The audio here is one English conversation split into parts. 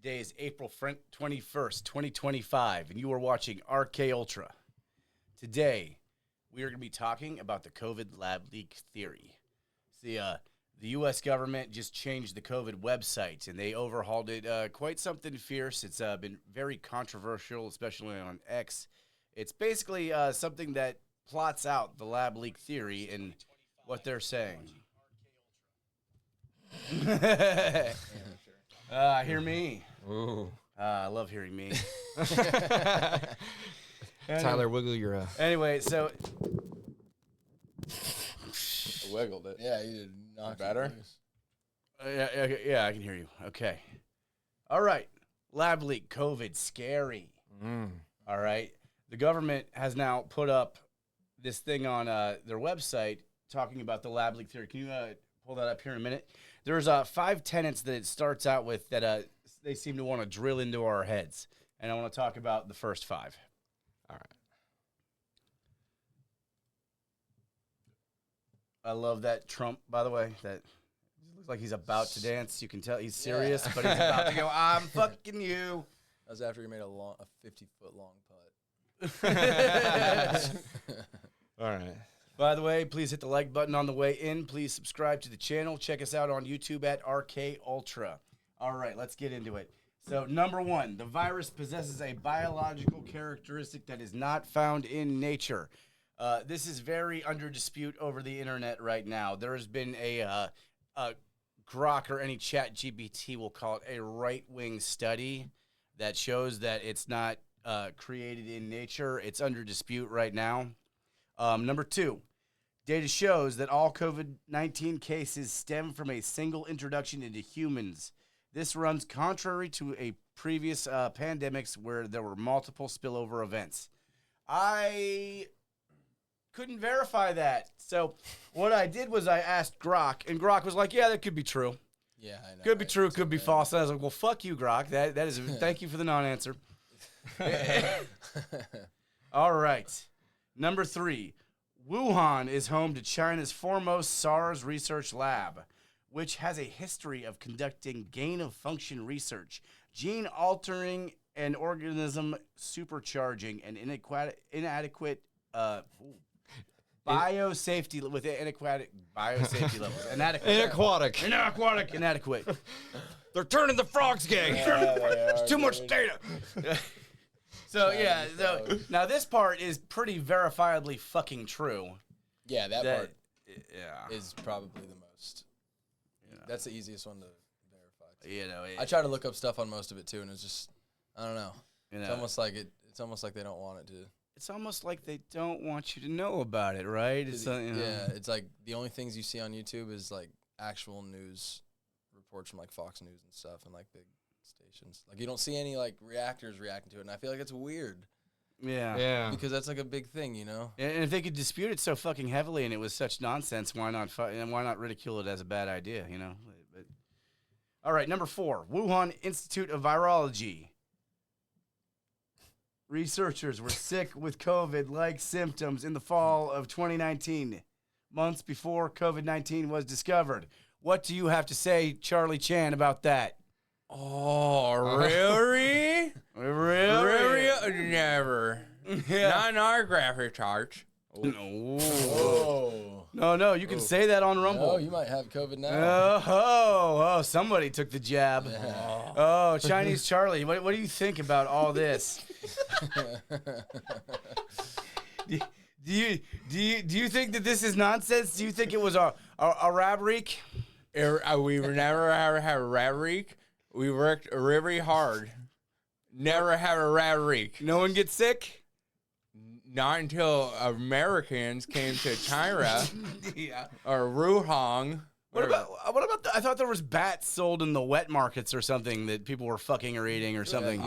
Today is April 21st, 2025, and you are watching RK Ultra. Today, we are going to be talking about the COVID lab leak theory. See, the U.S. government just changed the COVID website, and they overhauled it quite something fierce. It's been very controversial, especially on X. It's basically something that plots out the lab leak theory and what they're saying. Hear me. Ooh. I love hearing me. Tyler, wiggle your... Anyway, so... I wiggled it. Yeah, you did not. Better? Yeah, I can hear you. Okay. All right. Lab leak, COVID, scary. All right. The government has now put up this thing on their website talking about the lab leak theory. Can you pull that up here in a minute? There's 5 tenets that it starts out with that they seem to want to drill into our heads. And I want to talk about the first 5. All right. I love that Trump, by the way. That looks like he's about to dance. You can tell he's serious, but he's about to go, I'm fucking you. That was after he made a 50-foot long putt. All right. By the way, please hit the like button on the way in. Please subscribe to the channel. Check us out on YouTube at RK Ultra. All right, let's get into it. So, number 1, the virus possesses a biological characteristic that is not found in nature. This is very under dispute over the internet right now. There has been a Grok or any chat GPT will call it a right-wing study that shows that it's not created in nature. It's under dispute right now. Number 2, data shows that all COVID-19 cases stem from a single introduction into humans. This runs contrary to a previous pandemics where there were multiple spillover events. I couldn't verify that. So what I did was I asked Grok, and Grok was like, yeah, that could be true. Yeah, I know. Could be true, could be false. And I was like, well, fuck you, Grok. That is thank you for the non-answer. All right. Number 3, Wuhan is home to China's foremost SARS research lab, which has a history of conducting gain-of-function research, gene-altering and organism supercharging and inadequate biosafety with inadequate biosafety levels. Inadequate. They're turning the frogs gay. It's too much data. So, yeah, now this part is pretty verifiably fucking true. Yeah, that part yeah. is probably the most. That's the easiest one to verify. You know, I try to look up stuff on most of it too, and it's just, I don't know. You know, it's almost like it's almost like they don't want it to. It's almost like they don't want you to know about it, right? It's yeah, it's like the only things you see on YouTube is like actual news reports from like Fox News and stuff, and like big stations. Like you don't see any like reactors reacting to it, and I feel like it's weird. Yeah. Because that's like a big thing, you know? And if they could dispute it so fucking heavily and it was such nonsense, why not ridicule it as a bad idea, you know? But, all right, number 4, Wuhan Institute of Virology. Researchers were sick with COVID-like symptoms in the fall of 2019, months before COVID-19 was discovered. What do you have to say, Charlie Chan, about that? Oh, really? Really? Never. Yeah. Not in our graphic charts. No, you can say that on Rumble. Oh, you might have COVID now. Oh, somebody took the jab. Yeah. Oh, Chinese Charlie, what do you think about all this? do you think that this is nonsense? Do you think it was a rabrik? We were never have a rabrik. We worked really hard. Never have a rabrik. No one gets sick? Not until Americans came to China. Yeah. Or Wuhan. What about I thought there was bats sold in the wet markets or something that people were fucking or eating or something.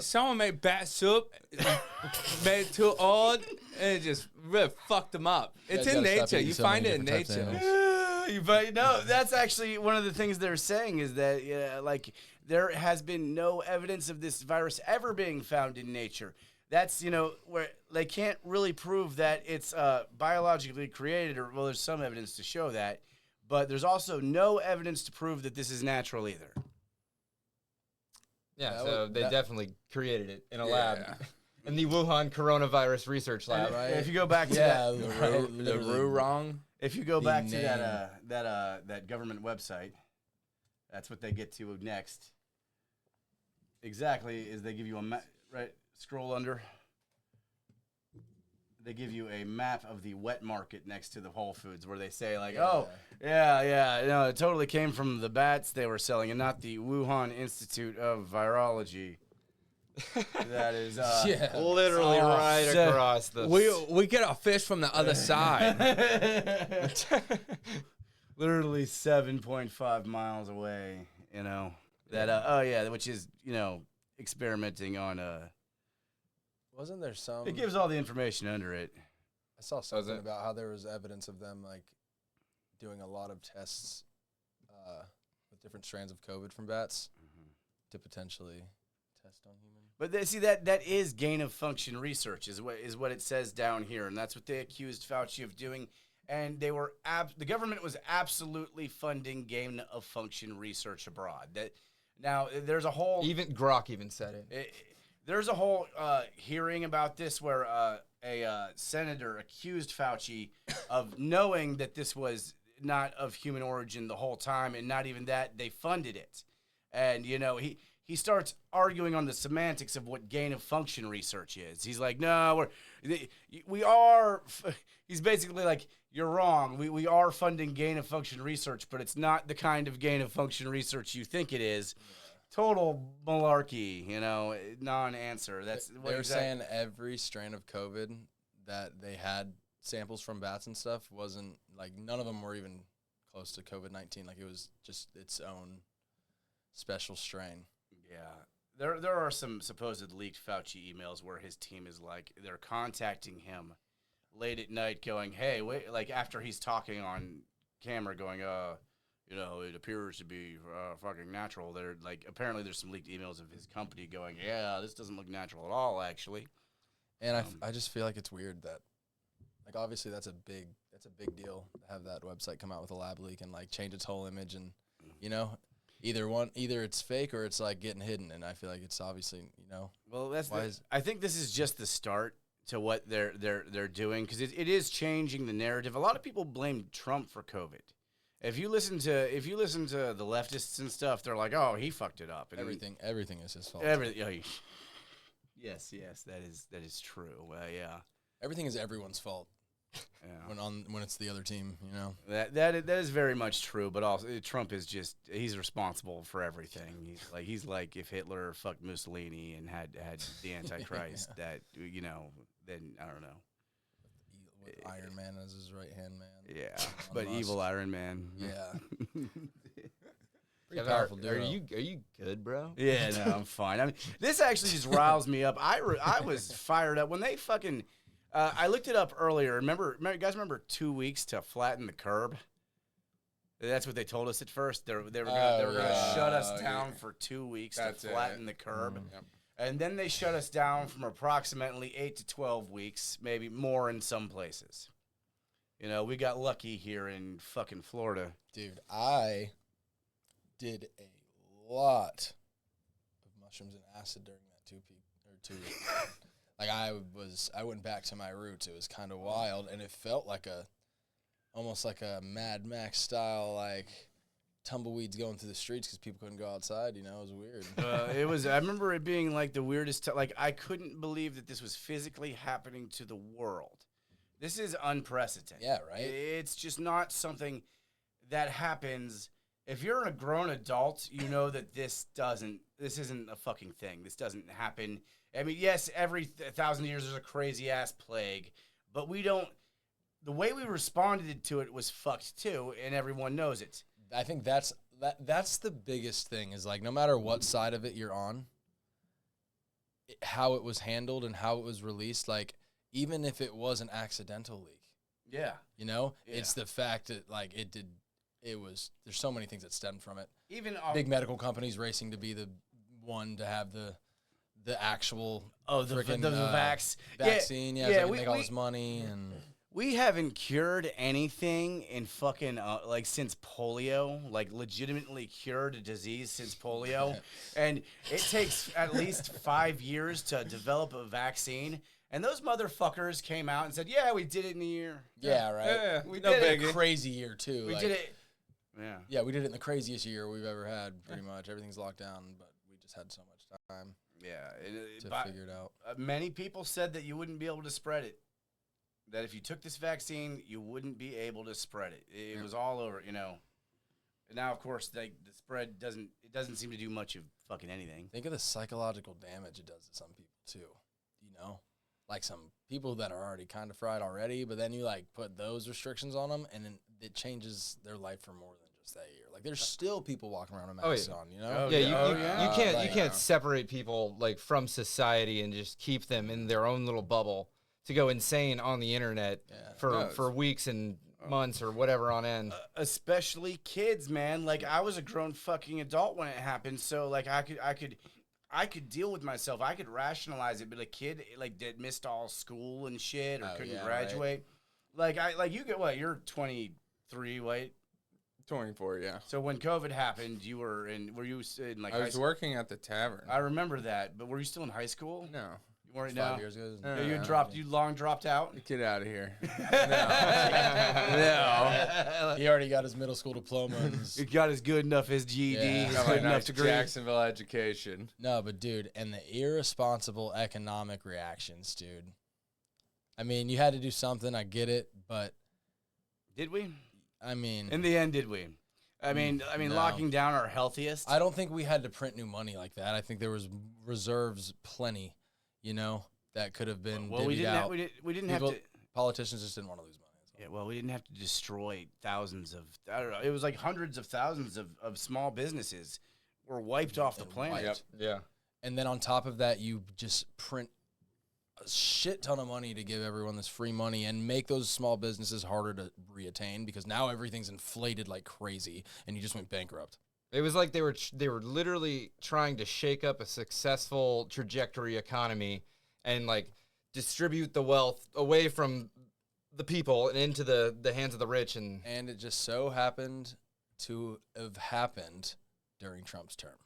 Someone made bat soup, made it too old, and it just really fucked them up. It's in nature. You find it in nature. But no, that's actually one of the things they're saying is that like there has been no evidence of this virus ever being found in nature. That's, where they can't really prove that it's biologically created, or, well, there's some evidence to show that, but there's also no evidence to prove that this is natural either. Yeah, That so would- they that- definitely created it in a Yeah. lab. In the Wuhan coronavirus research lab. Right. If you go back to Yeah, that, The Roo wrong. if you go the back to name. that government website, that's what they get to next. Exactly, is they give you a map. Right, scroll under. They give you a map of the wet market next to the Whole Foods, where they say like, "Oh, yeah, no, it totally came from the bats they were selling, and not the Wuhan Institute of Virology." That is, Yeah. Literally Oh, right so across the... We get our fish from the other side. literally 7.5 miles away. You know that. Which is experimenting on Wasn't there some? It gives all the information under it. I saw something it? about how there was evidence of them like doing a lot of tests with different strands of COVID from bats to potentially test on humans. But see that is gain of function research is what it says down here, and that's what they accused Fauci of doing. And they were the government was absolutely funding gain of function research abroad. That now there's a whole Even Grok even said it. There's a whole hearing about this where a senator accused Fauci of knowing that this was not of human origin the whole time, and not even that, they funded it. And, he starts arguing on the semantics of what gain of function research is. He's like, no, he's basically like, you're wrong. We are funding gain of function research, but it's not the kind of gain of function research you think it is. Total malarkey, non-answer. That's what They were saying every strain of COVID that they had samples from bats and stuff wasn't like none of them were even close to COVID-19. Like it was just its own special strain. Yeah, there are some supposed leaked Fauci emails where his team is like they're contacting him late at night, going, "Hey, wait!" Like after he's talking on camera, going, it appears to be fucking natural. They're like, apparently there's some leaked emails of his company going, yeah, this doesn't look natural at all, actually. And I just feel like it's weird that, like, obviously that's a big deal to have that website come out with a lab leak and like change its whole image, and either it's fake or it's like getting hidden. And I feel like it's obviously Well, I think this is just the start to what they're doing, because it is changing the narrative. A lot of people blame Trump for COVID. If you listen to the leftists and stuff, they're like, "Oh, he fucked it up." And everything is his fault. Yes, that is true. Yeah. Everything is everyone's fault Yeah. when it's the other team. That is very much true, but also Trump is he's responsible for everything. He's like if Hitler fucked Mussolini and had the Antichrist, that then I don't know. With Iron Man as his right hand man. Yeah, but evil Iron Man. Yeah. Yeah, powerful are duo. you good, bro? Yeah, no, I'm fine. I mean, this actually just riles me up. I was fired up when they fucking. I looked it up earlier. Remember, you guys remember 2 weeks to flatten the curb? That's what they told us at first. They were gonna shut us down for 2 weeks That's to flatten the curb. Yep. And then they shut us down from approximately 8 to 12 weeks, maybe more in some places. We got lucky here in fucking Florida. Dude, I did a lot of mushrooms and acid during that 2 week. Like I went back to my roots. It was kind of wild, and it felt like almost like a Mad Max style, like tumbleweeds going through the streets because people couldn't go outside. It was weird. I remember it being like the weirdest. Like I couldn't believe that this was physically happening to the world. This is unprecedented. Yeah, right? It's just not something that happens. If you're a grown adult, you know that this isn't a fucking thing. This doesn't happen. I mean, yes, every 1,000 years there's a crazy ass plague, but the way we responded to it was fucked too, and everyone knows it. I think that's the biggest thing is like no matter what side of it you're on, how it was handled and how it was released, like even if it was an accidental leak. Yeah. It's the fact that like there's so many things that stemmed from it. Even big medical companies racing to be the one to have the actual the vax vaccine, so they can make all we- this money and We haven't cured anything in fucking like since polio, like legitimately cured a disease since polio, and it takes at least 5 years to develop a vaccine. And those motherfuckers came out and said, "Yeah, we did it in a year." Yeah, right. Yeah, We no did it in biggie. a crazy year too. We like, did it. Yeah. Yeah, we did it in the craziest year we've ever had. Pretty much everything's locked down, but we just had so much time Yeah. to figure it out. Many people said that you wouldn't be able to spread it. That if you took this vaccine, you wouldn't be able to spread it. It was all over, you know. And now, of course, the spread doesn't seem to do much of fucking anything. Think of the psychological damage it does to some people too. You know, like some people that are already kind of fried already, but then you like put those restrictions on them, and then it changes their life for more than just that year. Like there's still people walking around with masks on. You know? Yeah, you Like, can't separate people like from society and just keep them in their own little bubble to go insane on the internet for weeks and months or whatever on end. Especially kids, man. Like I was a grown fucking adult when it happened, so like I could deal with myself. I could rationalize it, but a kid like that missed all school and shit or couldn't graduate. Right. Like you get what? You're 23, right? 24, yeah. So when COVID happened, were you in like I was working at the tavern. I remember that, but were you still in high school? No. You weren't. 5 years ago. Yeah, you long dropped out. Get out of here. No. He already got his middle school diploma. And He got his good enough his GED, Yeah. his Got good my enough nice degree. Jacksonville education. No, but dude, and the irresponsible economic reactions, dude. I mean, you had to do something. I get it, but Did we? I mean, In the end, did we? I mean, no. locking down our healthiest. I don't think we had to print new money like that. I think there was reserves plenty, you know, that could have been Well, we divvied didn't. out. We didn't People- have to. Politicians just didn't want to lose money. That's all. Yeah, well, we didn't have to destroy thousands of. I don't know. It was like hundreds of thousands of small businesses were wiped off the And planet. wiped. Yeah. And then on top of that, you just print a shit ton of money to give everyone this free money and make those small businesses harder to reattain because now everything's inflated like crazy and you just went bankrupt. It was like they were literally trying to shake up a successful trajectory economy and like distribute the wealth away from the people and into the hands of the rich. And And it just so happened to have happened during Trump's term.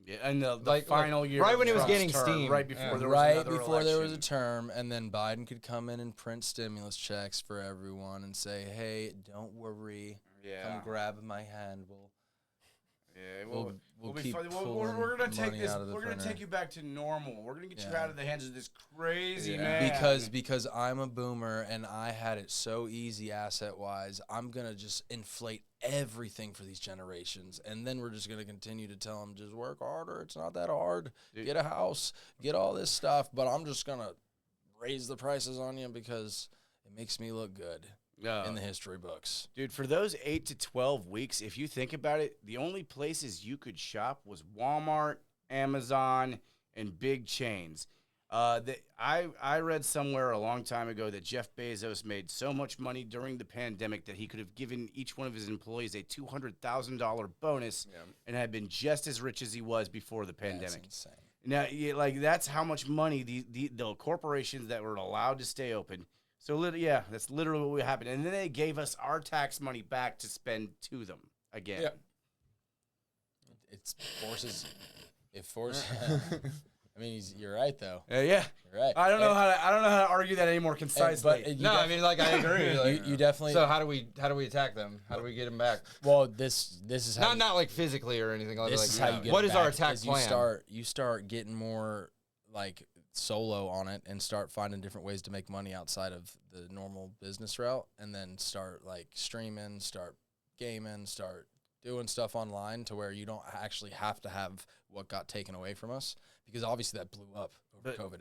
Yeah, and the Like final year, right of when it was Trump's getting term, steam. right before Yeah. there was Right another before there was a election. term, and then Biden could come in and print stimulus checks for everyone and say, "Hey, don't worry, come grab my hand. We'll be keep fine. pulling We're gonna take money this. out of the We're gonna printer." take you back to normal. We're gonna get you Yeah. out of the hands of this crazy Yeah. man. Because I'm a boomer and I had it so easy asset wise, I'm gonna just inflate everything for these generations, and then we're just gonna continue to tell them just work harder. It's not that hard. Dude. Get a house, get all this stuff, but I'm just gonna raise the prices on you because it makes me look good in the history books. Dude, for those 8 to 12 weeks, if you think about it, the only places you could shop was Walmart, Amazon, and big chains. I read somewhere a long time ago that Jeff Bezos made so much money during the pandemic that he could have given each one of his employees a $200,000 bonus and had been just as rich as he was before the pandemic. That's insane. Now, that's how much money the corporations that were allowed to stay open. So, that's literally what happened. And then they gave us our tax money back to spend to them again. Yeah. It forces. I mean, you're right though. Yeah. You're right. I don't know how to argue that any more concisely. But no, I mean, like I agree. Like, you definitely. So how do we attack them? How do we get them back? Well, this is how Not like physically or anything like that. this is Like, how you get what it is our back, attack is plan? You start getting more like solo on it and start finding different ways to make money outside of the normal business route, and then start like streaming, start gaming, start doing stuff online to where you don't actually have to have what got taken away from us, because obviously that blew up over COVID.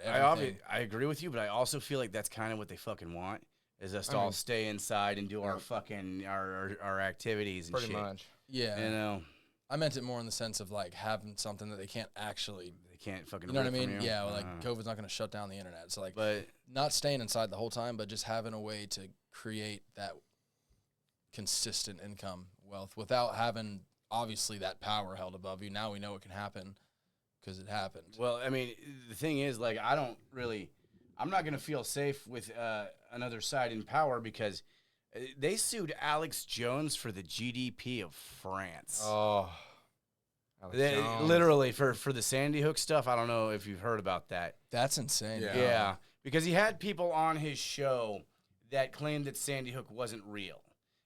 I agree with you, but I also feel like that's kind of what they fucking want, is us to all stay inside and do our fucking our activities and Pretty shit. much. Yeah, You know, I meant it more in the sense of like having something that they can't actually. they can't fucking. You know what I rip from mean? you. Yeah, like COVID's not going to shut down the internet. So like, But not staying inside the whole time, but just having a way to create that consistent income wealth without having obviously that power held above you. Now we know it can happen because it happened. well, I mean, the thing is, like, I don't really I'm not going to feel safe with another side in power because they sued Alex Jones for the GDP of France. Oh, Literally for the Sandy Hook stuff. I don't know if you've heard about that. That's insane. Yeah, because he had people on his show that claimed that Sandy Hook wasn't real.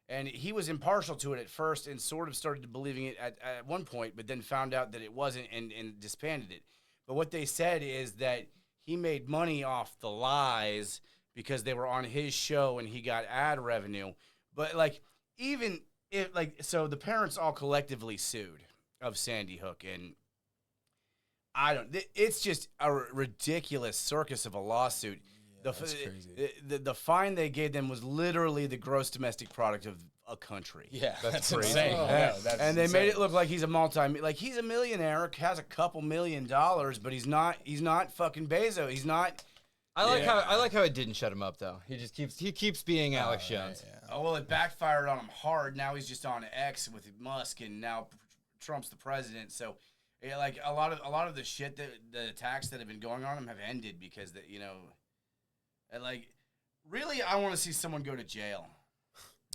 And he was impartial to it at first and sort of started believing it at one point, but then found out that it wasn't and disbanded it. But what they said is that he made money off the lies because they were on his show and he got ad revenue. But, like, even if, like, so the parents all collectively sued of Sandy Hook, and it's just a ridiculous circus of a lawsuit. That's crazy. The fine they gave them was literally the gross domestic product of a country. Yeah, that's crazy. insane. Oh, Yeah, that's and they insane. made it look like he's he's a millionaire, has a couple $1 million, but he's not fucking Bezos. He's not. I like how it didn't shut him up though. He keeps being Alex Jones. Yeah. Oh, well, it backfired on him hard. Now he's just on X with Musk, and now Trump's the president. So, yeah, like a lot of the shit that the attacks that have been going on him have ended because and like really, I want to see someone go to jail.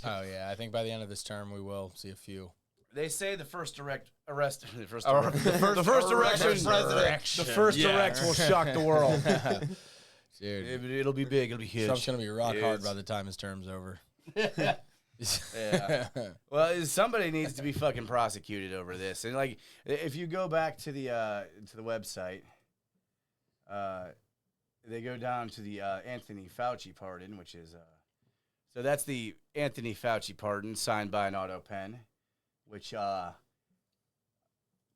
Oh yeah, I think by the end of this term we will see a few. They say the first erect erection will shock the world. Dude, It'll be big. It'll be huge. Trump's gonna be rock hard by the time his term's over. Yeah. Well, somebody needs to be fucking prosecuted over this. And like, if you go back to the website, they go down to the Anthony Fauci pardon, which is so that's the Anthony Fauci pardon signed by an auto pen, which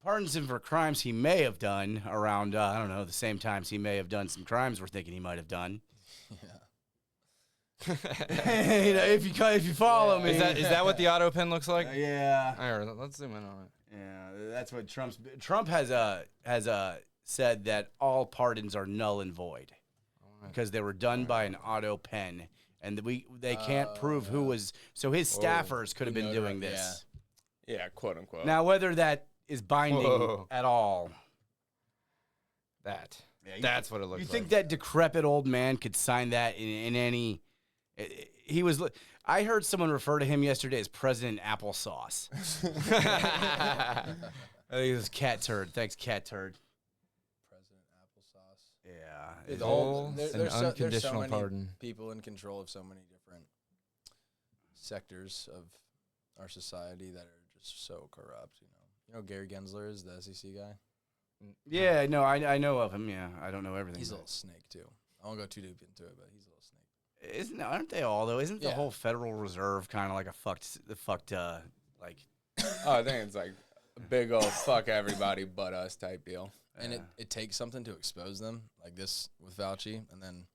pardons him for crimes he may have done around I don't know, the same times he may have done some crimes we're thinking he might have done. If you follow me, Is that what the auto pen looks like? Yeah. All right, let's zoom in on it. Yeah, that's what Trump has said that all pardons are null and void because they were done by an auto pen, and they can't prove who was. So his staffers could have been doing this. Yeah, quote unquote. Now, whether that is binding at all, That's what it looks like. You think that decrepit old man could sign that in any? He was. I heard someone refer to him yesterday as President Applesauce. I think it was Cat Turd. Thanks, Cat Turd. President Applesauce. Yeah. The whole, an there's so unconditional many pardon. people in control of so many different sectors of our society that are just so corrupt. You know Gary Gensler is the SEC guy. Yeah, no, I know of him. Yeah, I don't know everything. He's a little snake too. I won't go too deep into it, but he's a little snake. Aren't they all though? Isn't the whole Federal Reserve kind of like a fucked like? Oh, I think it's like a big old fuck everybody but us type deal. And it takes something to expose them, like this with Fauci, and then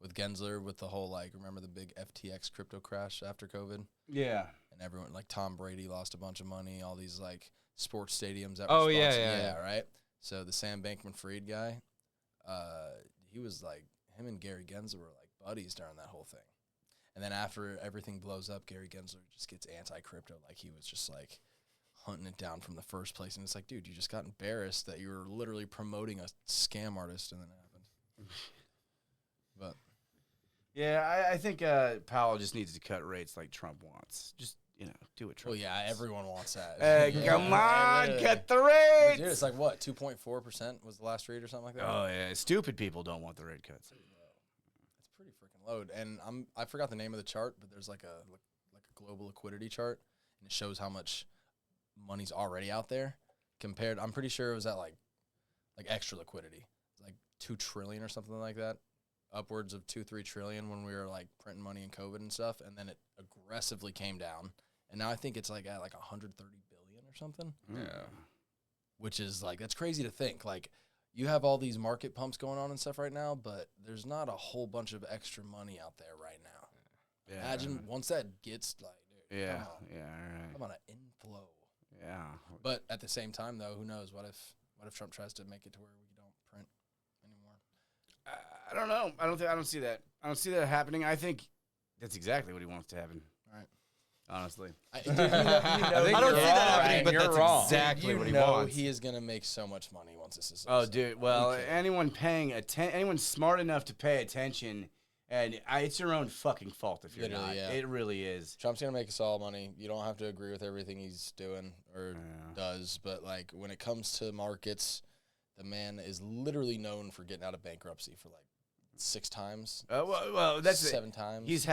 with Gensler with the whole remember the big FTX crypto crash after COVID? Yeah. And everyone Tom Brady lost a bunch of money, all these sports stadiums that Oh, were yeah, sponsored. yeah. Right? So the Sam Bankman-Fried guy, he was him and Gary Gensler were buddies during that whole thing. And then after everything blows up, Gary Gensler just gets anti-crypto, he was just hunting it down from the first place. And it's dude, you just got embarrassed that you were literally promoting a scam artist, and then it happened. But yeah, I think Powell just needs to cut rates like Trump wants. Just do what Trump. well, yeah, everyone wants that. Come on, Really. cut the But rates. dude, it's what 2.4% was the last rate or something like that. Oh yeah, stupid people don't want the rate cuts. It's pretty freaking low. And I forgot the name of the chart, but there's a global liquidity chart, and it shows how much money's already out there compared. I'm pretty sure it was at like extra liquidity, like 2 trillion or something like that, upwards of 2-3 trillion when we were printing money in COVID and stuff, and then it aggressively came down, and now I think it's at 130 billion or something. Yeah. Which is that's crazy to think. You have all these market pumps going on and stuff right now, but there's not a whole bunch of extra money out there right now. Yeah. Imagine once that gets dude, Yeah. come on. Yeah. All right. Come on, an inflow. Yeah. But at the same time, though, who knows? What if Trump tries to make it to where we don't print anymore? I don't know. I don't see that. I don't see that happening. I think that's exactly what he wants to happen. All right. honestly. I think I don't you're see that wrong, happening, Ryan, but you're that's wrong. exactly You what he know wants. he is gonna make so much money once this is. Oh, dude. Well, Okay. anyone paying anyone smart enough to pay attention, and it's your own fucking fault if you're Literally, not. yeah. It really is. Trump's gonna make us all money. You don't have to agree with everything he's doing or does, but like when it comes to markets, the man is literally known for getting out of bankruptcy for like 6 times. Well, that's 7 times. He's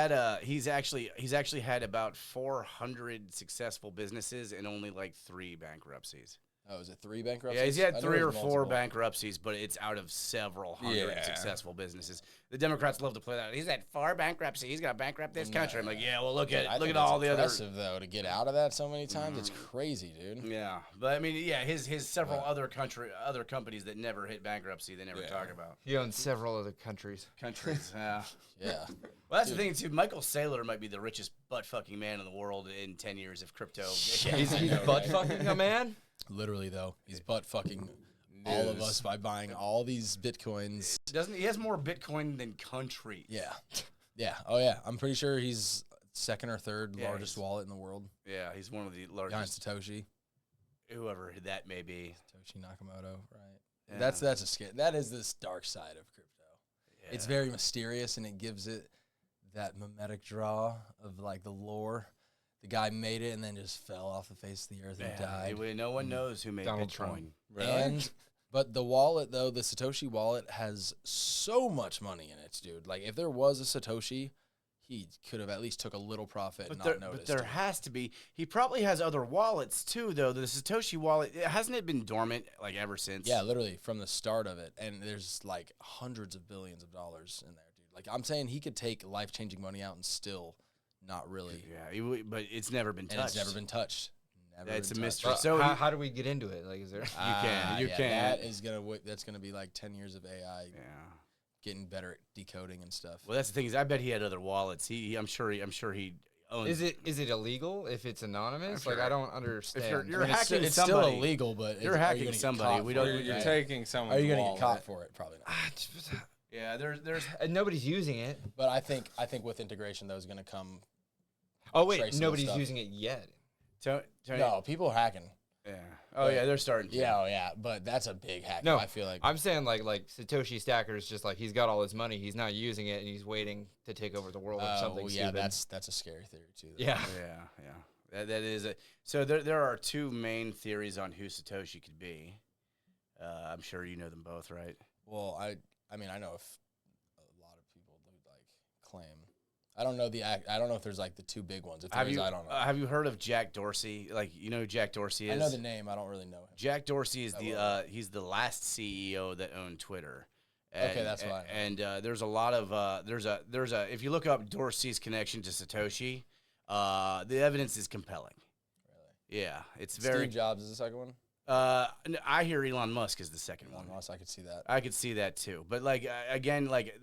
actually had about 400 successful businesses and only like 3 bankruptcies. Oh, is it 3 bankruptcies? Yeah, he's I had knew 3 it or was 4 multiple. bankruptcies, but it's out of several hundred Yeah. successful businesses. The Democrats love to play that. He's had 4 bankruptcies. He's gonna bankrupt this country. I'm like, yeah, well, look I at think all it's the other. impressive though to get out of that so many times. It's crazy, dude. Yeah, but I mean, yeah, his several other companies that never hit bankruptcy, they never talk about. He owns several other countries. Countries, yeah. Yeah. Well, that's the thing too. Michael Saylor might be the richest butt fucking man in the world in 10 years if crypto. He's butt fucking a man. Literally though, he's butt fucking all of us by buying all these bitcoins. Doesn't he has more Bitcoin than countries? Yeah. Yeah. Oh yeah. I'm pretty sure he's 2nd or 3rd Yeah, largest wallet in the world. Yeah, he's one of the Behind largest. Satoshi. Whoever that may be. Satoshi Nakamoto, right? Yeah. That's a scare. That is this dark side of crypto. Yeah. It's very mysterious and it gives it that mimetic draw of like the lore. The guy made it and then just fell off the face of the earth and died. No one knows who made Donald Bitcoin. Trump. And but the wallet though, the Satoshi wallet has so much money in it, dude. Like if there was a Satoshi, he could have at least took a little profit and not noticed. But there has to be. He probably has other wallets too, though. The Satoshi wallet hasn't it been dormant like ever since? Yeah, literally from the start of it, and there's like hundreds of billions of dollars in there, dude. Like I'm saying, he could take life-changing money out and still not really. Yeah, but it's never been touched. And it's never been touched. Never It's been a touched. mystery. Well, So how do we get into it? Like, is there? You can. That is that's gonna be like 10 years of AI Yeah. getting better at decoding and stuff. Well, that's the thing is, I bet he had other wallets. I'm sure he owns. Is it illegal if it's anonymous? Sure. Like, I don't understand. you're I mean, hacking it's somebody. still illegal, but You're are you hacking gonna get somebody. caught We for don't- it? You're Right. taking Are someone's you gonna wallet. get caught for it? Probably not. Yeah, there's. Nobody's using it. But I think with integration, those gonna come. Oh wait, Traceable nobody's stuff. using it yet. Tony, No, people are hacking. Yeah. Oh yeah, they're starting to. Yeah, oh yeah, but that's a big hack. No, I feel like. I'm saying like Satoshi Stacker is just like he's got all his money, he's not using it, and he's waiting to take over the world or something yeah, stupid. that's a scary theory too. though. Yeah. Yeah. That is it. So there are 2 main theories on who Satoshi could be. I'm sure you know them both, right? Well, I mean, I know if a lot of people do like claim. I don't know I don't know if there's like the 2 big ones. If there is, I don't know. Have you heard of Jack Dorsey? Like, you know who Jack Dorsey is? I know the name. I don't really know him. Jack Dorsey is he's the last CEO that owned Twitter. Okay, that's why. And there's a lot of there's a if you look up Dorsey's connection to Satoshi, the evidence is compelling. Really? Yeah, it's very. Steve Jobs is the second one. I hear Elon Musk is the second one. Unless I could see that. I could see that too, but like again, like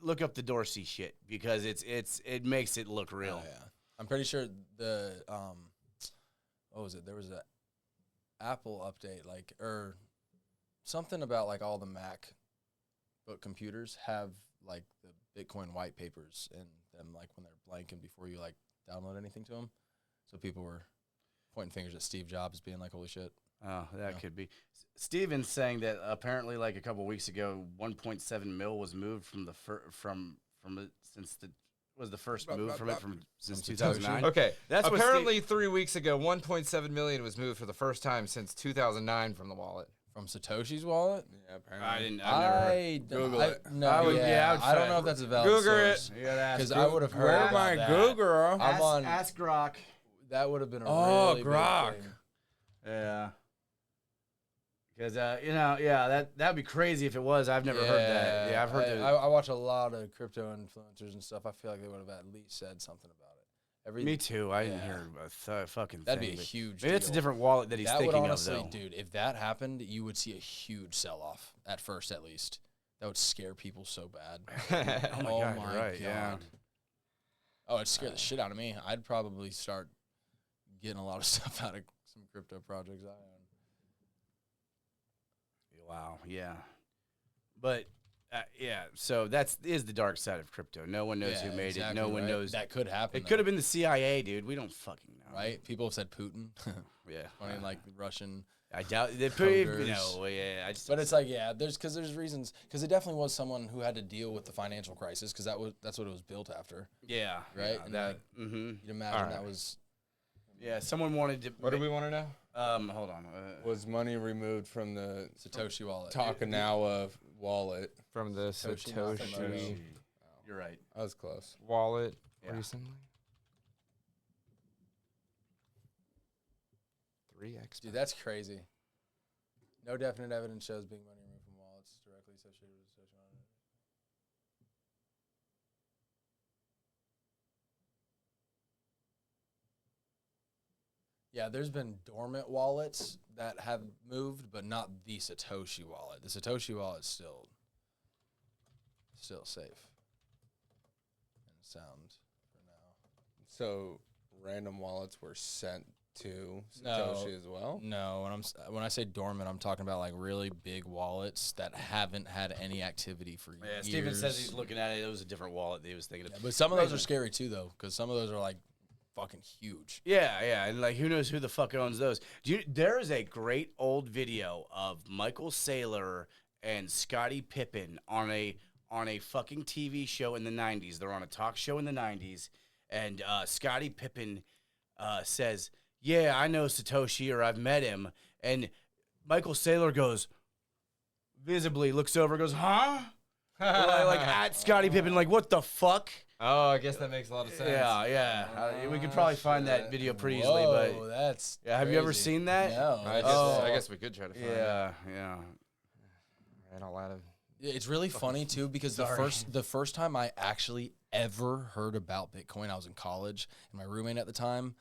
look up the Dorsey shit because it makes it look real. Oh, yeah. I'm pretty sure the what was it? There was a Apple update like or something about like all the MacBook computers have like the Bitcoin white papers in them like when they're blank and before you like download anything to them. So people were pointing fingers at Steve Jobs being like, holy shit. Oh, that could be. Steven's saying that apparently, like a couple weeks ago, 1.7 mil was moved from the first move from it since 2009. Okay, That's what apparently 3 weeks ago, 1.7 million was moved for the first time since 2009 from the wallet. From Satoshi's wallet? Yeah, apparently. I've never heard. Google it. No, I would- yeah, I would I don't try know it. if that's a valid Google source. You gotta ask. Because I would have heard Where about my that. Google? I'm on. Ask Grok. That would have been a Oh, really big Grok. thing. Yeah. Because that'd be crazy if it was. I've never heard that. Yeah, I've heard that. I watch a lot of crypto influencers and stuff. I feel like they would have at least said something about it. Me too. I didn't Yeah. hear a fucking That'd thing. be a but huge Maybe it's a deal. different wallet that he's That would thinking honestly, of, though. dude, if that happened, you would see a huge sell-off at first, at least. That would scare people so bad. Oh my God, you're right, yeah. Oh, it'd scare the shit out of me. I'd probably start getting a lot of stuff out of some crypto projects I own. Wow. Yeah. But Yeah, so is the dark side of crypto. No one knows who made it. No one knows. That could happen. It could have been the CIA, dude. We don't fucking know. right. People have said Putin. Yeah. I mean, like Russian. I doubt they Coders. yeah. But it's like, yeah, there's reasons, because it definitely was someone who had to deal with the financial crisis, because that's what it was built after, yeah, right? yeah, And that. you'd imagine Alright. that was. Yeah, someone wanted to. What do we want to know? Hold on. Was money removed from the Satoshi wallet. Takanawa wallet? From the Satoshi Satoshi Nakamoto. You're right. I was close. wallet Yeah. recently. 3x. Dude, that's crazy. No definite evidence shows big money removed from wallets directly associated with Satoshi wallet. Yeah, there's been dormant wallets that have moved, but not the Satoshi wallet. The Satoshi wallet's still safe and sound for now. So random wallets were sent to No. Satoshi as well? No, when I say dormant, I'm talking about like really big wallets that haven't had any activity for Yeah, years. Steven says he's looking at it. It was a different wallet that he was thinking of. Yeah, but some of those are scary too, though, because some of those are like fucking huge. Yeah, and like who knows who the fuck owns those? There is a great old video of Michael Saylor and Scottie Pippen on a fucking TV show in the 90s. They're on a talk show in the 90s, and Scottie Pippen says, "Yeah, I know Satoshi, or I've met him." And Michael Saylor goes, visibly looks over, goes, "Huh?" like at Scottie Pippen, like, what the fuck? Oh, I guess that makes a lot of sense. Yeah. We could probably find that video pretty easily, Whoa, but that's yeah, have you ever crazy. seen that? No. I guess we could try to find it. yeah. Right, I'll add it. It's really funny too, because the first time I actually ever heard about Bitcoin, I was in college, and my roommate at the time,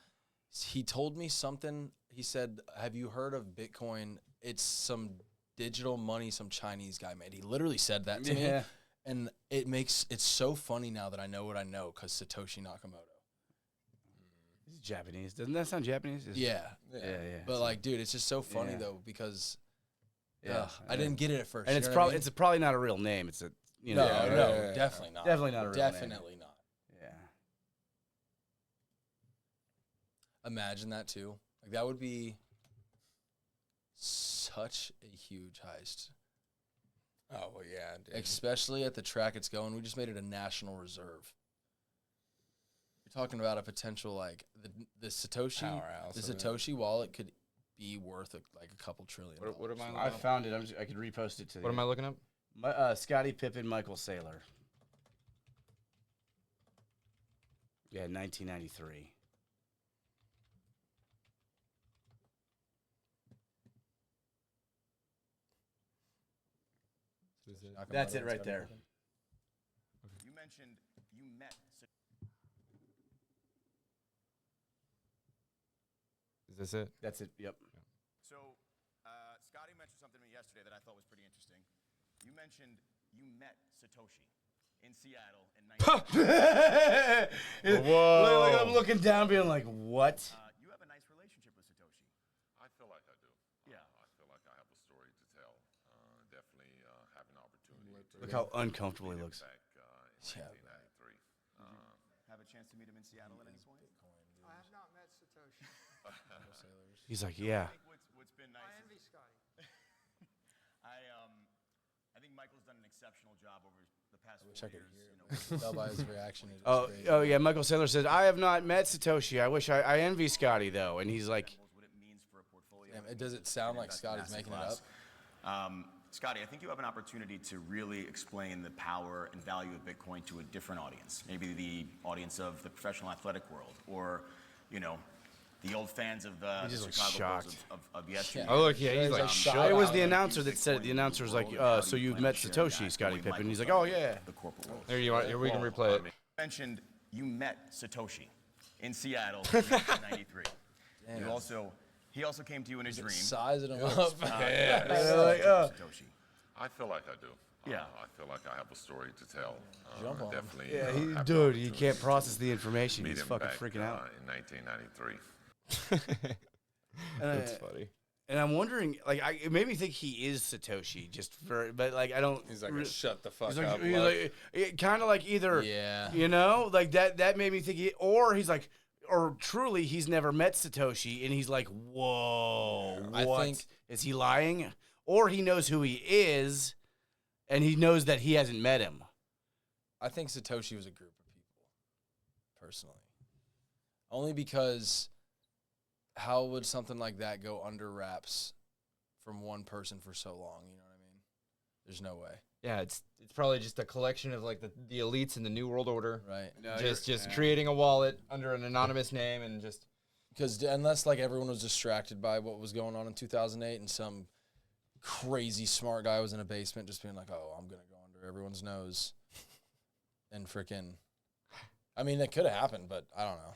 he told me something. He said, "Have you heard of Bitcoin? It's some digital money some Chinese guy made." He literally said that to me, and it's so funny now that I know what I know, because Satoshi Nakamoto. He's Japanese. Doesn't that sound Japanese? Yeah. Yeah. But like, dude, it's just so funny Yeah. though, because Yeah. I didn't get it at first. And you it's know what I probably mean? it's probably not a real name. It's a no, Yeah. definitely not. Definitely not a real name. Definitely not. Yeah. Imagine that too. Like, that would be such a huge heist, Oh, well, yeah, dude. especially at the track it's going. We just made it a national reserve. You're talking about a potential, like, the Satoshi, Powerhouse the of it. Satoshi wallet could be worth like a couple trillion. What am I? I found it. I could repost it to What am I looking up? Scottie Pippen, Michael Saylor. Yeah, 1993. That's it right there. You mentioned you met. Is this it? That's it. Yep. So, Scotty mentioned something to me yesterday that I thought was pretty interesting. You mentioned you met Satoshi in Seattle in 19. Whoa! I'm looking down, being like, "What?" You have a nice relationship with Satoshi. I feel like I do. Yeah. I feel like I have a story to tell. Definitely have an opportunity to Look how uncomfortable he looks. back in 1993. Have a chance to meet him in Seattle at any point? I have not met Satoshi. He's like, "Yeah." I think what's been nice. I envy Scotty. I think Michael's done an exceptional job over the past 4 Wish I could years. hear You know, Tell by his reaction. It Oh, was great. oh yeah. Michael Saylor says, "I have not met Satoshi. I wish I envy Scotty though." And he's like, what it means for a portfolio. Damn, does it sound like Scotty's making it up? Scotty, I think you have an opportunity to really explain the power and value of Bitcoin to a different audience. Maybe the audience of the professional athletic world, or, you know, the old fans of the just looks Chicago Bulls shocked. of yesterday. Oh, look, yeah, he's like shocked. it was the announcer that said it. The announcer was like, "So you've met Satoshi, Scottie Pippen?" He's like, "Oh yeah." The corporate world. There you are. Here we can replay it. You mentioned you met Satoshi in Seattle in 1993. He also came to you in a dream. Sizing him up. Satoshi. I feel like I do. Yeah. I feel like I have a story to tell. Jump on him. Definitely. Yeah, have the dude, he opportunity can't to process the information. meet He's him fucking back, freaking out. in 1993. That's funny. And I'm wondering, like, it made me think he is Satoshi, but like, I don't. He's like, shut the fuck He's up. like kind of like either, Yeah. you know, like that made me think, or he's like, or truly he's never met Satoshi, and he's like, whoa, I what? think- Is he lying? Or he knows who he is, and he knows that he hasn't met him. I think Satoshi was a group of people, personally. Only because how would something like that go under wraps from one person for so long? You know what I mean? There's no way. Yeah, it's probably just a collection of like the elites in the New World Order, Right. just creating a wallet under an anonymous name and just Because unless like everyone was distracted by what was going on in 2008 and some crazy smart guy was in a basement just being like, oh, I'm going to go under everyone's nose and freaking, I mean, that could have happened, but I don't know.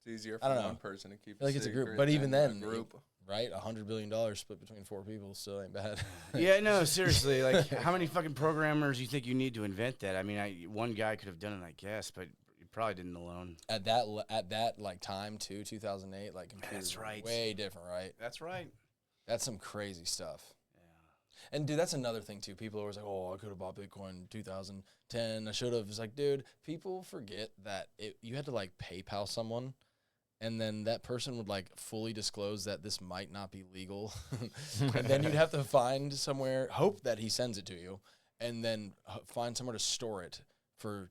It's easier I for don't one know. person to keep I feel like it's a group, secret but even than a then, group. right? $100 billion split between 4 people still ain't bad. Yeah, no, seriously. Like, how many fucking programmers you think you need to invent that? I mean, one guy could have done it, I guess, but he probably didn't alone. At that like time too, 2008, like computers That's were right. way different, right? That's right. That's some crazy stuff. Yeah. And dude, that's another thing too. People are always like, "Oh, I could have bought Bitcoin in 2010. I should have." It's like, dude, people forget that you had to like PayPal someone, and then that person would like fully disclose that this might not be legal, and then you'd have to find somewhere, hope that he sends it to you, and then find somewhere to store it for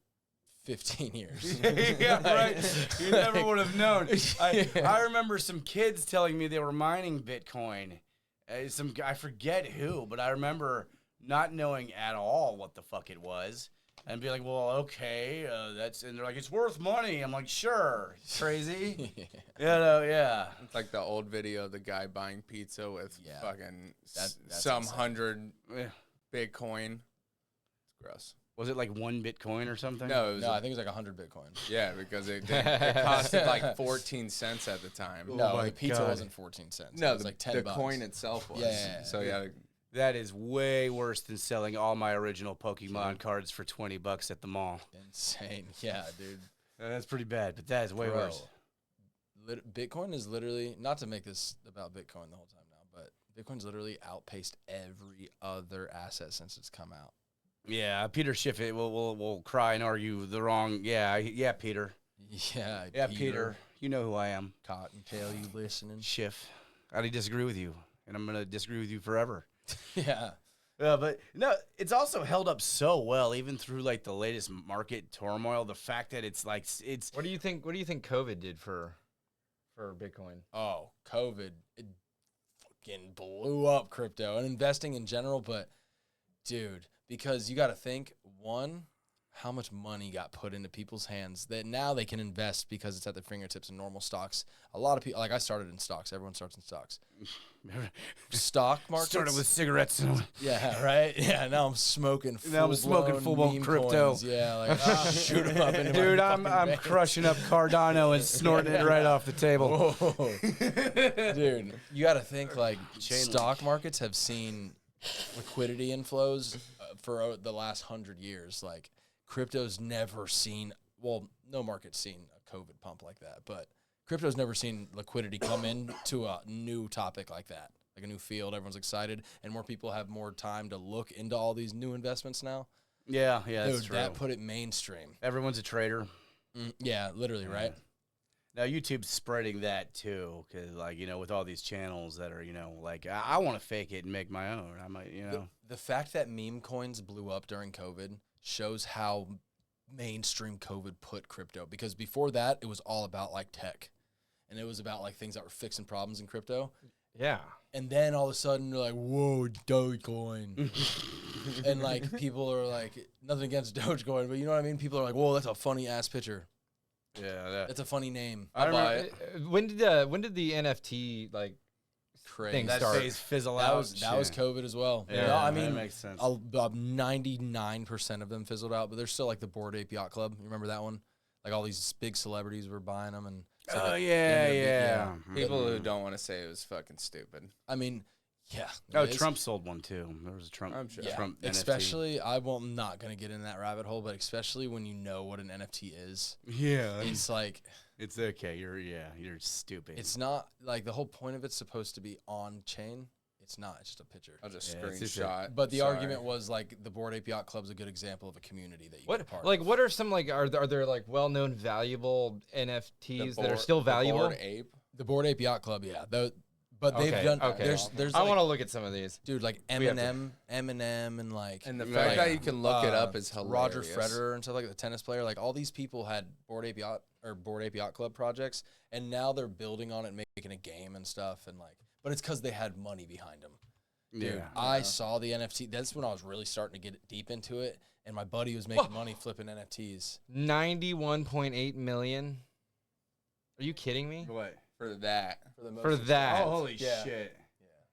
15 years. Yeah, right. You never would have known. I remember some kids telling me they were mining Bitcoin. I forget who, but I remember not knowing at all what the fuck it was, and be like, "Well, okay, and they're like, it's worth money." I'm like, "Sure." Crazy. Yeah. It's like the old video of the guy buying pizza with fucking That's some insane. 100 Yeah. Bitcoin. It's gross. Was it like 1 Bitcoin or something? No, it was No, I think it was like 100 Bitcoin. yeah, because it costed like 14 cents at the time. No, my the pizza God. wasn't 14 cents. No, it was like 10 the bucks. coin itself was. Yeah. So yeah, That is way worse than selling all my original Pokemon cards for $20 at the mall. Insane. Yeah, dude. That's pretty bad, but that is way Bro, worse. Bitcoin is literally, not to make this about Bitcoin the whole time now, but Bitcoin's literally outpaced every other asset since it's come out. Yeah, Peter Schiff will cry and argue the wrong. Yeah, Peter. Yeah, Peter. You know who I am. Cottontail, you listening? Schiff. I disagree with you, and I'm gonna disagree with you forever. Yeah. But no, it's also held up so well, even through like the latest market turmoil. The fact that it's What do you think COVID did for Bitcoin? Oh, COVID, it fucking blew up crypto and investing in general, but dude, because you got to think, one, how much money got put into people's hands that now they can invest because it's at their fingertips in normal stocks. A lot of people, like I started in stocks. Everyone starts in stocks. Stock markets. started with cigarettes. Yeah, right? Yeah, now I'm smoking Now I'm smoking full-blown meme crypto. coins. Yeah, like, shoot them up into Dude, my I'm fucking bank. crushing up Cardano and snorting it right off the table. Whoa. Dude, you got to think like stock markets have seen liquidity inflows for the last 100 years. Like crypto's never seen, well, no market's seen a COVID pump like that, but crypto's never seen liquidity come into a new topic like that, like a new field. Everyone's excited, and more people have more time to look into all these new investments now. Yeah, that's Dude, true. that put it mainstream. Everyone's a trader. Yeah, literally, right? Now YouTube's spreading that too, because like with all these channels that are like I want to fake it and make my own. I might The fact that meme coins blew up during COVID shows how mainstream COVID put crypto, because before that it was all about like tech, and it was about like things that were fixing problems in crypto. Yeah. And then all of a sudden they're like, whoa, Dogecoin. And like people are like, nothing against Dogecoin, but you know what I mean? People are like, whoa, that's a funny ass picture. Yeah, That's a funny name. I buy it. When did the NFT like Crazy. thing that start? phase fizzle That out. was COVID as well. Yeah, No, I that mean, makes sense. about 99% of them fizzled out, but there's still like the Bored Ape Yacht Club. You remember that one? Like all these big celebrities were buying them, and it's like Oh a- yeah. people who don't want to say it was fucking stupid. I mean, yeah. Oh, it is. Trump sold one too. There was a Trump. I'm sure. Yeah, Trump NFT. especially I'm not gonna get in that rabbit hole, but especially when you know what an NFT is, Yeah. it's like It's okay. You're stupid. It's not like the whole point of it's supposed to be on chain. It's not. It's just a picture. I'll just Yeah, it's just screenshot. But the Sorry. argument was like the Bored Ape Yacht Club's a good example of a community that you What get a part like of. what are some like are there like well-known valuable NFTs that are still valuable? The Bored Ape. The Bored Ape Yacht Club, yeah. But they've done. Okay. There's I like, want to look at some of these. dude, like We have to- Eminem, and like And the Right. fact that you can look it up is hilarious. Roger Federer and stuff like the tennis player. Like all these people had Bored Ape Yacht Club projects, and now they're building on it, making a game and stuff, and like. But it's because they had money behind them. Dude, Yeah. I saw the NFT. That's when I was really starting to get deep into it, and my buddy was making money flipping NFTs. 91.8 million. Are you kidding me? What? For that. For that. Oh, holy Yeah. shit.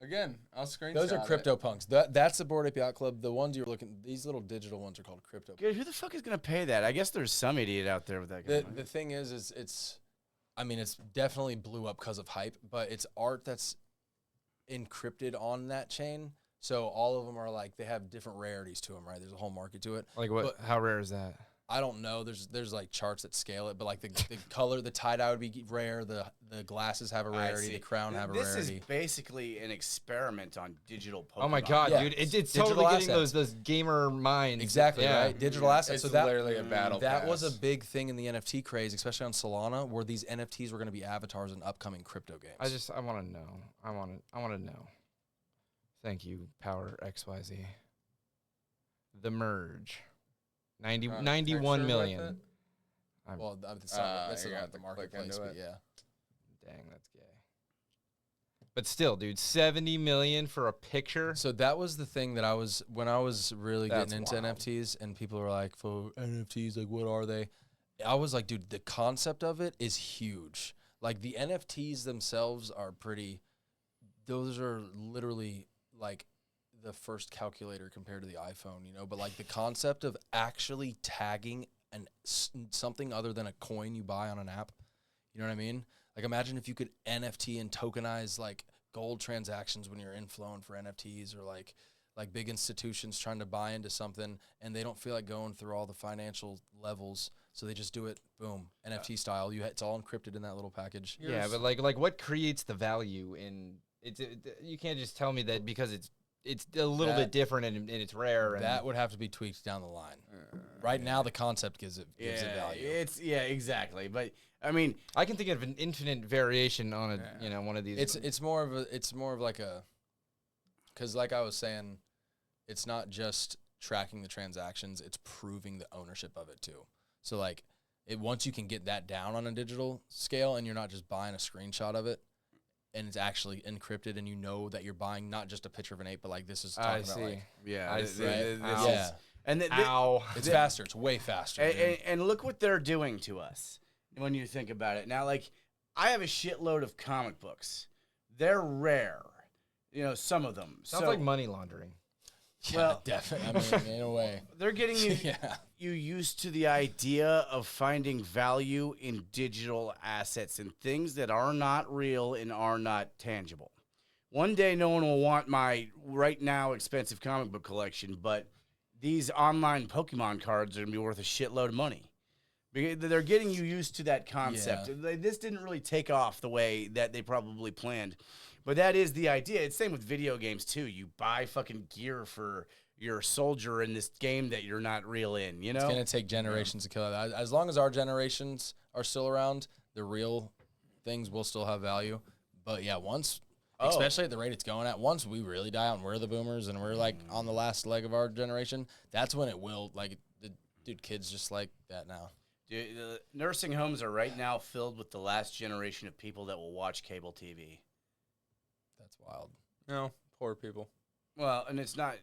Again, I'll screenshot Those are it. crypto punks. That's the Bored Ape Yacht Club. The ones you're looking, these little digital ones are called crypto. Good. Who the fuck is gonna pay that? I guess there's some idiot out there with that. Kind of money. The thing is it's, I mean, it's definitely blew up because of hype, but it's art that's encrypted on that chain. So all of them are like, they have different rarities to them, right? There's a whole market to it. Like what? But- How rare is that? I don't know. There's like charts that scale it, but like the color, the tie-dye would be rare. The glasses have a I rarity. see. The crown have a This rarity. is basically an experiment on digital Pokemon. Oh my god, Yeah. dude! It's Digital totally getting assets. those gamer minds. Exactly, Yeah. right? Digital assets. It's so literally a battle that was a pass. big thing in the NFT craze, especially on Solana, where these NFTs were going to be avatars in upcoming crypto games. I want to know. I want to know. Thank you, Power XYZ. The merge. 91 picture with million. it? Well, that's not you on got the to click marketplace, into but it. yeah. Dang, that's gay. But still, dude, 70 million for a picture. So that was the thing that I was when I was really That's getting into wild. NFTs, and people were like, "For NFTs, like, what are they?" I was like, "Dude, the concept of it is huge. Like, the NFTs themselves are pretty. Those are literally like the first calculator compared to the iPhone, you know. But like the concept of actually tagging something other than a coin you buy on an app, you know what I mean? Like, imagine if you could NFT and tokenize like gold transactions when you're inflowing for NFTs, or like big institutions trying to buy into something and they don't feel like going through all the financial levels, so they just do it, boom, NFT style. It's all encrypted in that little package. Yeah, but like what creates the value in it, you can't just tell me that because it's a little bit different and it's rare. And That would have to be tweaked down the line. Right now, the concept gives it value. Exactly. But I mean, I can think of an infinite variation on one of these. It's more of like a, because like I was saying, it's not just tracking the transactions, it's proving the ownership of it too. So like, once you can get that down on a digital scale, and you're not just buying a screenshot of it, and it's actually encrypted, and you know that you're buying not just a picture of an ape, but like this is talking about like, yeah, I th- see. th- this Ow. is- and Ow. it's faster. It's way faster. dude. and look what they're doing to us when you think about it. Now, like, I have a shitload of comic books. They're rare, some of them. Sounds like money laundering. well- definitely. I mean, in a way. They're getting you Yeah. you used to the idea of finding value in digital assets and things that are not real and are not tangible. One day, no one will want my right now expensive comic book collection, but these online Pokemon cards are going to be worth a shitload of money. They're getting you used to that concept. This didn't really take off the way that they probably planned, but that is the idea. It's same with video games too. You buy fucking gear for your soldier in this game that you're not real in, It's going to take generations to kill it. As long as our generations are still around, the real things will still have value. But yeah, especially at the rate it's going at, once we really die out and we're the boomers and we're like on the last leg of our generation, that's when it will, like, dude, kids just like that now. Dude, the nursing homes are right now filled with the last generation of people that will watch cable TV. That's wild. No, poor people. Well, and it's not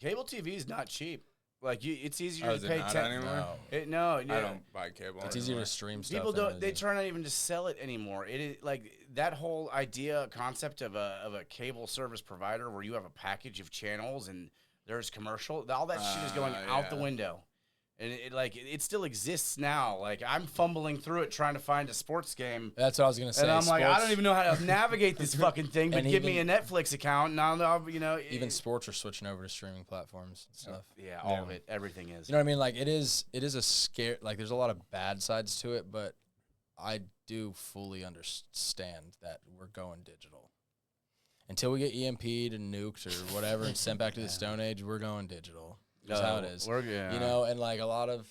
cable TV is not cheap. Like it's easier Oh, to is it pay not 10. anymore? No, I don't buy cable. It's anymore. easier to stream stuff. people than don't. it They is. try not even to sell it anymore. It is like that whole concept of a cable service provider where you have a package of channels and there's commercial. All that shit is going out the yeah. window, and it still exists now. Like I'm fumbling through it trying to find a sports game. That's what I was going to say. And I'm like, I sports- don't even know how to navigate this fucking thing, but And give me a Netflix account, and I'll Even sports are switching over to streaming platforms and stuff. yeah, all of it, everything is. You know what I mean? Like it is a scare. Like there's a lot of bad sides to it, but I do fully understand that we're going digital. Until we get EMP'd and nuked or whatever and sent back to the Stone Age, we're going digital. That's how it is. You know, and like a lot of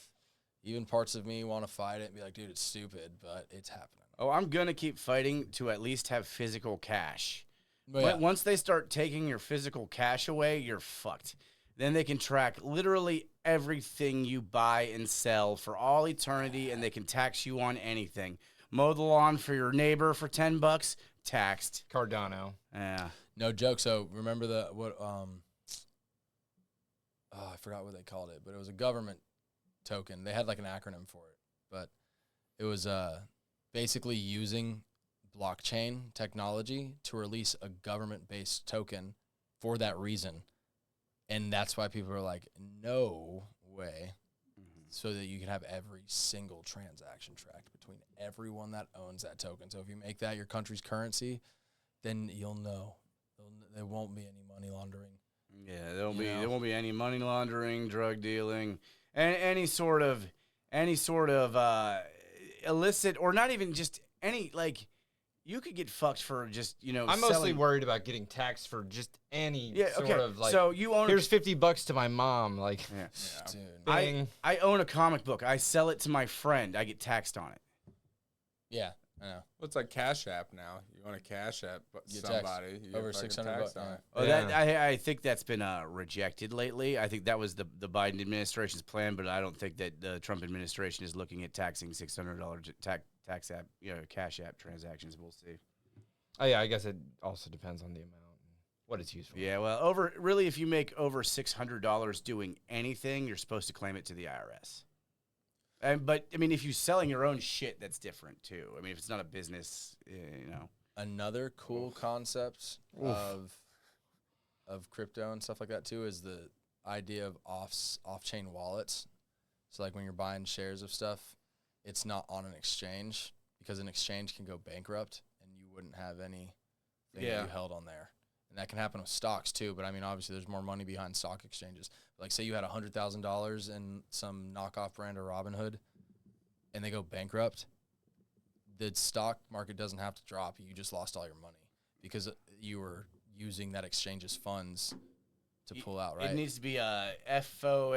even parts of me want to fight it and be like, dude, it's stupid, but it's happening. Oh, I'm going to keep fighting to at least have physical cash. But yeah. Once they start taking your physical cash away, you're fucked. Then they can track literally everything you buy and sell for all eternity, and they can tax you on anything. Mow the lawn for your neighbor for $10, taxed. Cardano. Yeah. No joke. So remember I forgot what they called it, but it was a government token. They had like an acronym for it, but it was basically using blockchain technology to release a government-based token for that reason. And that's why people are like, no way. So that you can have every single transaction tracked between everyone that owns that token. So if you make that your country's currency, then you'll know. There won't be any money laundering. Yeah, there won't be any money laundering, drug dealing, and any sort of illicit, or not even just any, like, you could get fucked for just, I'm mostly worried about getting taxed for just any sort of, like, so you own here's $50 to my mom, like, Dude. I own a comic book. I sell it to my friend. I get taxed on it. Yeah, I know. Well, it's like Cash App now. You want a Cash App, but You somebody tax you over get fucking $600 taxed on yeah. it. Oh, Yeah. I think that's been rejected lately. I think that was the Biden administration's plan, but I don't think that the Trump administration is looking at taxing $600 tax app, Cash App transactions. We'll see. oh yeah, I guess it also depends on the amount and what it's used for. Yeah, well, if you make over $600 doing anything, you're supposed to claim it to the IRS. But I mean, if you're selling your own shit, that's different too. I mean, if it's not a business, Another cool concept of crypto and stuff like that too is the idea of off-chain wallets. So like when you're buying shares of stuff, it's not on an exchange because an exchange can go bankrupt and you wouldn't have anything that you held on there. And that can happen with stocks too, but I mean, obviously there's more money behind stock exchanges. Like say you had $100,000 in some knockoff brand or Robinhood and they go bankrupt, the stock market doesn't have to drop. You just lost all your money because you were using that exchange's funds to pull out, right? It needs to be a FO.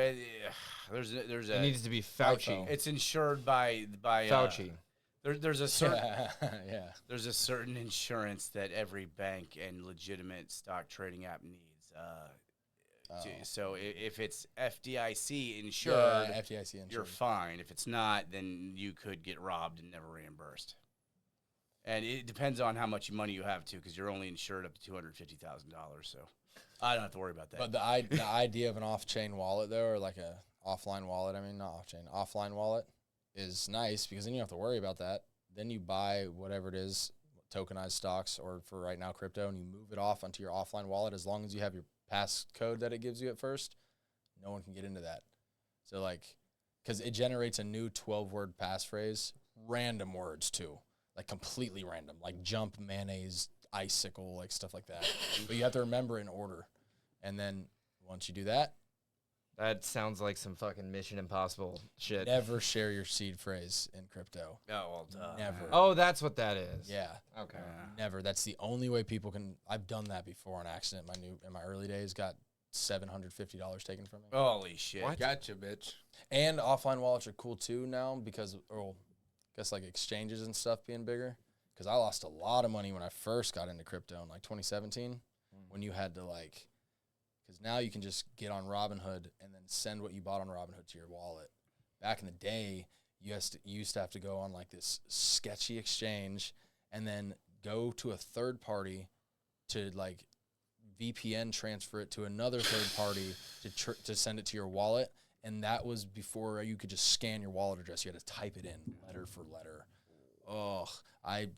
There's a. It needs to be Fauci. It's insured by Fauci. There's a certain yeah. there's a certain insurance that every bank and legitimate stock trading app needs. So if it's FDIC insured, FDIC insured, you're fine. If it's not, then you could get robbed and never reimbursed. And it depends on how much money you have too, because you're only insured up to $250,000. So I don't have to worry about that. But the idea of an off-chain wallet though, or like a offline wallet, not off-chain, offline wallet is nice because then you don't have to worry about that. Then you buy whatever it is, tokenized stocks, or for right now crypto, and you move it off onto your offline wallet. As long as you have your passcode that it gives you at first, no one can get into that. So like, because it generates a new 12-word passphrase, random words too, like completely random, like jump, mayonnaise, icicle, like stuff like that. But you have to remember in order. And then once you do that, That sounds like some fucking Mission Impossible shit. never share your seed phrase in crypto. Oh, well, duh. Never. Oh, that's what that is. Yeah. Okay. Never. That's the only way people can. I've done that before on accident. In my early days, got $750 taken from me. Holy shit. What? Gotcha, bitch. And offline wallets are cool too now because, I guess like exchanges and stuff being bigger. Because I lost a lot of money when I first got into crypto in like 2017, when you had to like. Because now you can just get on Robinhood and then send what you bought on Robinhood to your wallet. Back in the day, you used to have to go on like this sketchy exchange and then go to a third party to like VPN transfer it to another third party to send it to your wallet. And that was before you could just scan your wallet address. You had to type it in letter for letter. Oh, I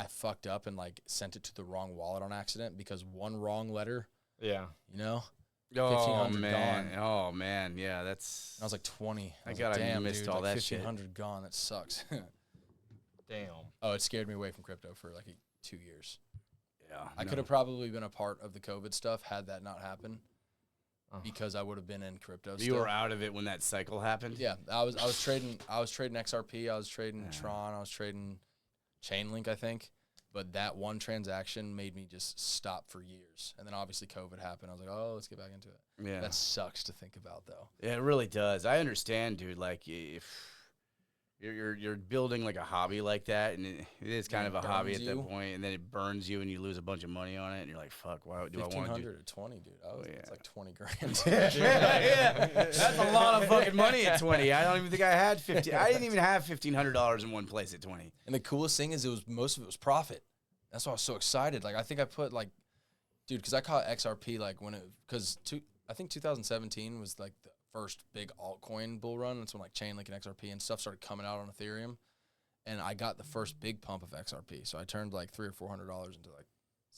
fucked up and like sent it to the wrong wallet on accident because one wrong letter. Yeah. You know? Oh 1,500 man. gone. Oh man. Yeah, that's. I was like 20. Thank was God like, I damn, missed dude, all like that shit. 1,500 gone. That sucks. Damn. Oh, it scared me away from crypto for like 2 years. Yeah. I could have probably been a part of the COVID stuff had that not happened. because I would have been in crypto. You still. were out of it when that cycle happened? Yeah, I was trading XRP, I was trading Tron, I was trading Chainlink, I think. But that one transaction made me just stop for years. And then obviously COVID happened. I was like, oh, let's get back into it. Yeah. That sucks to think about, though. Yeah, it really does. I understand, dude. Like, if you're building like a hobby like that, and it is kind of a hobby at that point, and then it burns you, and you lose a bunch of money on it, and you're like, "Fuck, why do I want to do?" 1,500 or 20, dude. It's like 20 grand. Yeah, that's a lot of fucking money at 20. I don't even think I had 50. I didn't even have $1,500 in one place at 20. And the coolest thing is, most of it was profit. That's why I was so excited. Like, I think I put like, dude, because I caught XRP like I think 2017 was like the first big altcoin bull run. That's when like Chainlink and XRP and stuff started coming out on Ethereum, and I got the first big pump of XRP. So I turned like $300 or $400 into like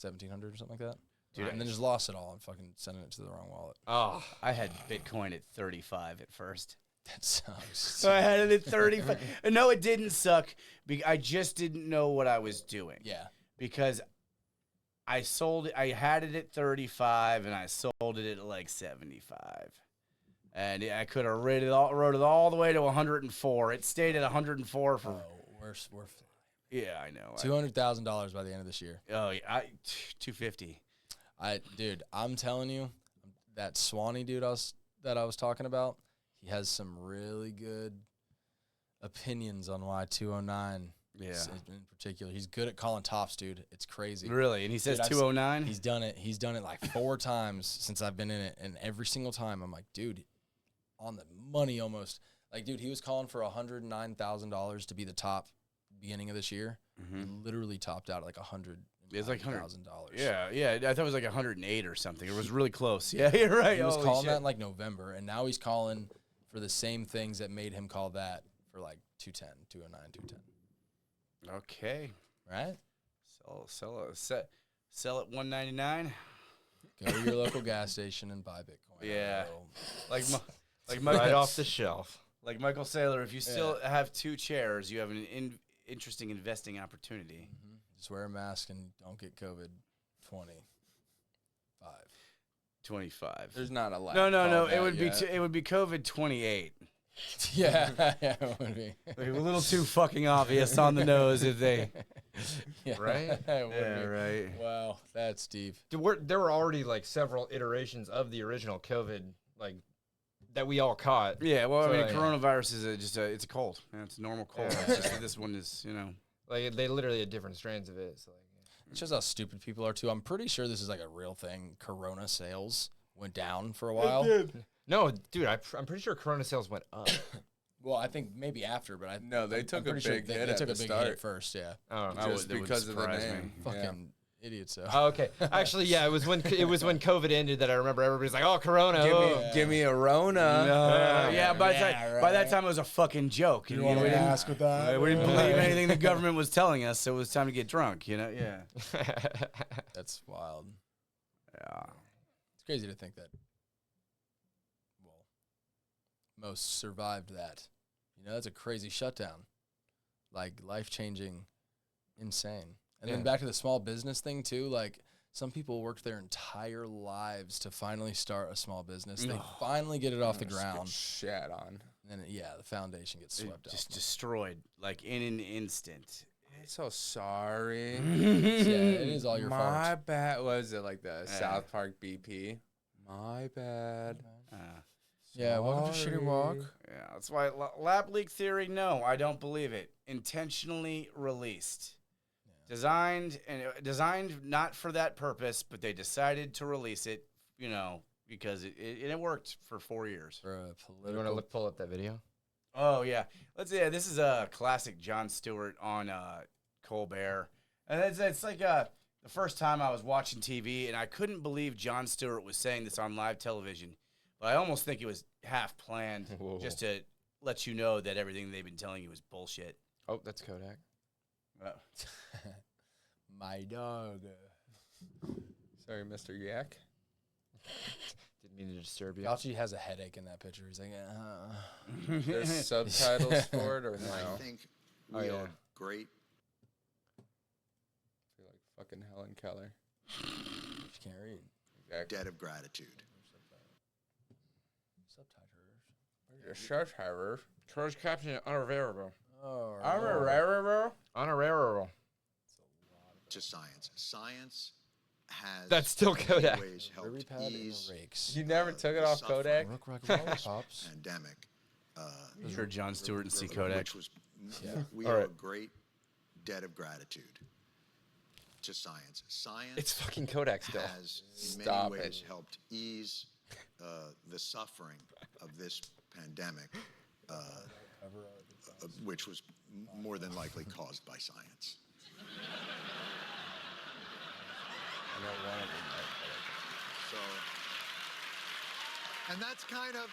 1,700 or something like that. Dude, and then just lost it all and fucking sending it to the wrong wallet. Oh, I had Bitcoin at 35 at first. That sucks. So I had it at 35. No, it didn't suck. I just didn't know what I was doing. Yeah. Because I sold it. I had it at 35, and I sold it at like 75. And I could have rode it all the way to 104. It stayed at 104 for. Oh, we're yeah, I know. $200,000 by the end of this year. Oh yeah, 250. Dude, I'm telling you, that Swanee dude that I was talking about, he has some really good opinions on why 209. Yeah. In particular, he's good at calling tops, dude. It's crazy. Really? And he says 209? He's done it. He's done it like 4 times since I've been in it, and every single time I'm like, dude, on the money almost. Like, dude, he was calling for $109,000 to be the top beginning of this year. Mm-hmm. He literally topped out at like $100,000. It's like $100,000. Yeah. I thought it was like 108 or something. It was really close. Yeah, you're right. He was calling that in like November, and now he's calling for the same things that made him call that for like 210, 209, 210. Okay. Right? Sell at 199. Go to your local gas station and buy Bitcoin. Yeah. Like Right off the shelf. Like Michael Saylor, if you still have 2 chairs, you have an interesting investing opportunity. Mm-hmm. Just wear a mask and don't get COVID. 25. There's not a lot. No. It would be COVID 28. Yeah, it would be. A little too fucking obvious on the nose if they. Yeah, right? Right. Wow, that's deep. Dude, there were already like several iterations of the original COVID, like that we all caught. Yeah, well, So, I mean, coronavirus is it's a cold. It's a normal cold. Yeah. It's just that this one is, like they literally had different strands of it. So like, It shows how stupid people are too. I'm pretty sure this is like a real thing. Corona sales went down for a while. no, dude, I'm pretty sure Corona sales went up. Well, I think maybe after, but No, they took a pretty sure big they hit took at a the big start. hit at first. Yeah. Oh, Just because of the name. Fucking idiots. So. oh, okay. Actually, yeah, it was when COVID ended that I remember everybody's like, "Oh, Corona." Give me a Rona. By that time it was a fucking joke. You want to ask with that? We didn't believe anything the government was telling us, so it was time to get drunk. Yeah. That's wild. Yeah. It's crazy to think that. Well, most survived that. That's a crazy shutdown. Like life-changing, insane. And then back to the small business thing too. Like some people worked their entire lives to finally start a small business. They finally get it off the ground. Shat on. And then the foundation gets swept Just out. destroyed, like in an instant. I'm so sorry. It is all your fault. My bad. Was it like the South Park BP? My bad. Yeah, welcome to Shitty Walk. Yeah, that's why lab leak theory. No, I don't believe it. Intentionally released, designed not for that purpose, but they decided to release it. Because it worked for 4 years. For a You political. want to pull up that video? Oh yeah, this is a classic Jon Stewart on Colbert, and it's like the first time I was watching TV, and I couldn't believe Jon Stewart was saying this on live television. But I almost think it was half planned, just to let you know that everything they've been telling you is bullshit. Oh, that's Kodak. My dog. Sorry, Mr. Yak. Didn't mean to disturb you. Fauci has a headache in that picture. He's like, There's subtitles for it or no? I think we are great. You're like fucking Helen Keller. She can't read. Exactly. Debt of gratitude. Subtitles. Closed captioning unavailable. Oh, Honorable. To science. Science has That's still in many Kodak. ways helped Ruby pad and ease a rakes. You never took it the off suffering Kodak? Rock lollipops. pandemic. I'm sure Jon Stewart and see Kodak. Which was we All owe right. a great debt of gratitude to science. Science It's fucking Kodak still. has in Stop many ways it. helped ease the suffering of this pandemic, which was more than likely caused by science. So, and that's kind of.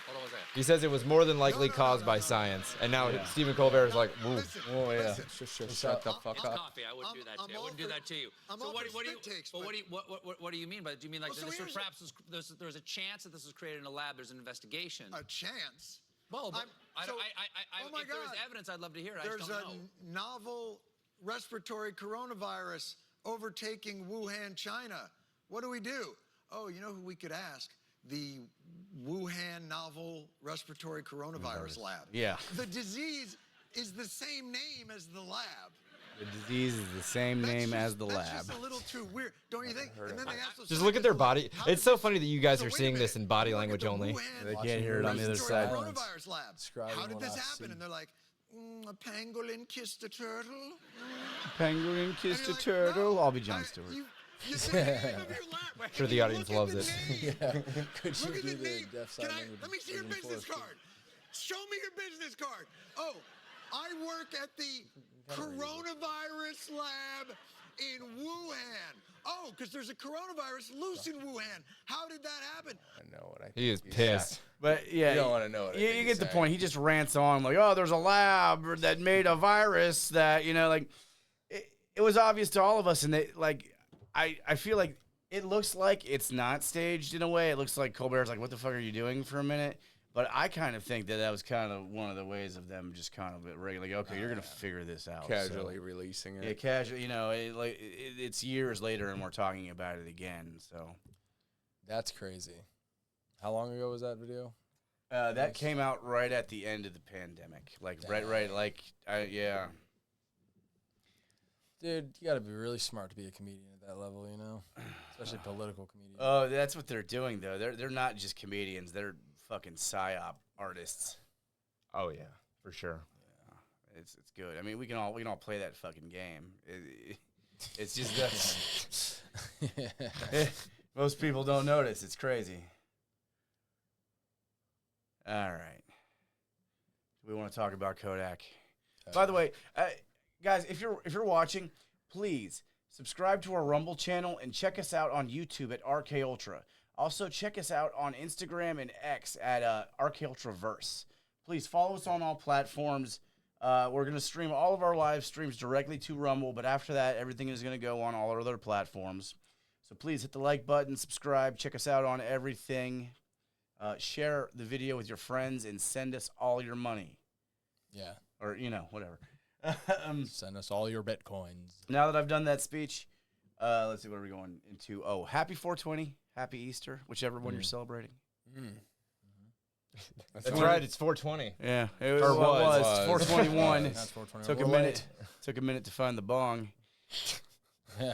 Hold on one second. He says it was more than likely No, caused by no. science, and now Stephen Colbert is like, "Woo." Listen, Oh yeah. listen. Shut the fuck up. Coffee. I wouldn't do that to you. I wouldn't do that to you. I'm So all what for do you? spit takes, But but- what do you mean by that? Do you mean like Well, so this was here's perhaps there's a chance that this was created in a lab? There's an investigation. A chance. Well, but I'm- so- oh my if there was God. evidence, I'd love to hear it. I There's just a don't know. novel respiratory coronavirus overtaking Wuhan, China. What do? Oh, you know who we could ask? The Wuhan Novel Respiratory Coronavirus Lab. Yeah. The disease is the same name as the lab. The disease is the same name as the That's lab. just a little too weird, don't you think? And then they ask those Just look at their scientists, body. how It's did so this- funny that you guys So are wait a seeing this minute. in body You look at language the only. Wuhan They can't hear it on the other Respiratory side. Coronavirus Lab. Describing How did what this I happen? see. And they're like, a pangolin kissed a turtle. Penguin kissed a And you're like, turtle. no, I'll be Jon Stewart. The name of your lab. Sure the audience Look at loves the it. name. Could you Look at do the the name. deaf sign language Let me see your in business force? card. Show me your business card. Oh, I work at the coronavirus lab in Wuhan. Oh, because there's a coronavirus loose in Wuhan. How did that happen? I know what I think. He is he's pissed. But yeah, You don't wanna know what I you think get he's the saying. point. He just rants on like, "Oh, there's a lab that made a virus that like." It was obvious to all of us, and they like. I feel like it looks like it's not staged in a way. It looks like Colbert's like, "What the fuck are you doing?" for a minute. But I kind of think that was kind of one of the ways of them just kind of regularly, like, okay, you're gonna figure this out. Casually So, releasing it. yeah, casual. It's years later, and we're talking about it again. So That's crazy. How long ago was that video? that came out right at the end of the pandemic. Like right. Like yeah. Dude, you gotta be really smart to be a comedian at that level, you know? Especially political comedian. Oh, that's what they're doing though. They're not just comedians. They're fucking psyop artists. Oh yeah, for sure. It's good. I mean, we can all play that fucking game. It's just that most people don't notice. It's crazy. All right. We want to talk about Kodak. By the way, guys, if you're watching, please subscribe to our Rumble channel and check us out on YouTube at RK Ultra. Also, check us out on Instagram and X at RK Ultraverse. Please follow us on all platforms. We're going to stream all of our live streams directly to Rumble, but after that, everything is going to go on all our other platforms. So please hit the like button, subscribe, check us out on everything. Share the video with your friends and send us all your money. Yeah. Or, whatever. Send us all your Bitcoins. Now that I've done that speech, let's see, what are we going into? Oh, happy 420, happy Easter, whichever one you're celebrating. That's right. It's 420. Yeah, it Or was. It's 421. That's 421. Took a We're minute. Took a minute to find the bong. late.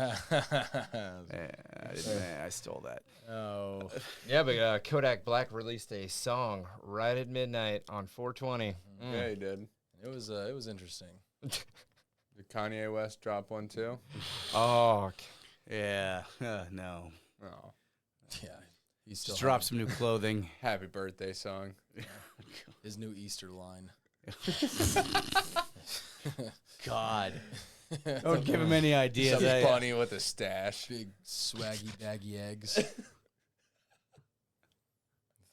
I stole that. Oh. Yeah, but Kodak Black released a song right at midnight on 420. Yeah, he did. It was interesting. Did Kanye West drop one too? Oh, Yeah, no. Oh, Yeah. He's still Just dropped some new clothing. happy birthday song. his new Easter line. God. Don't give him any ideas. Some bunny with a stash. Big swaggy baggy eggs.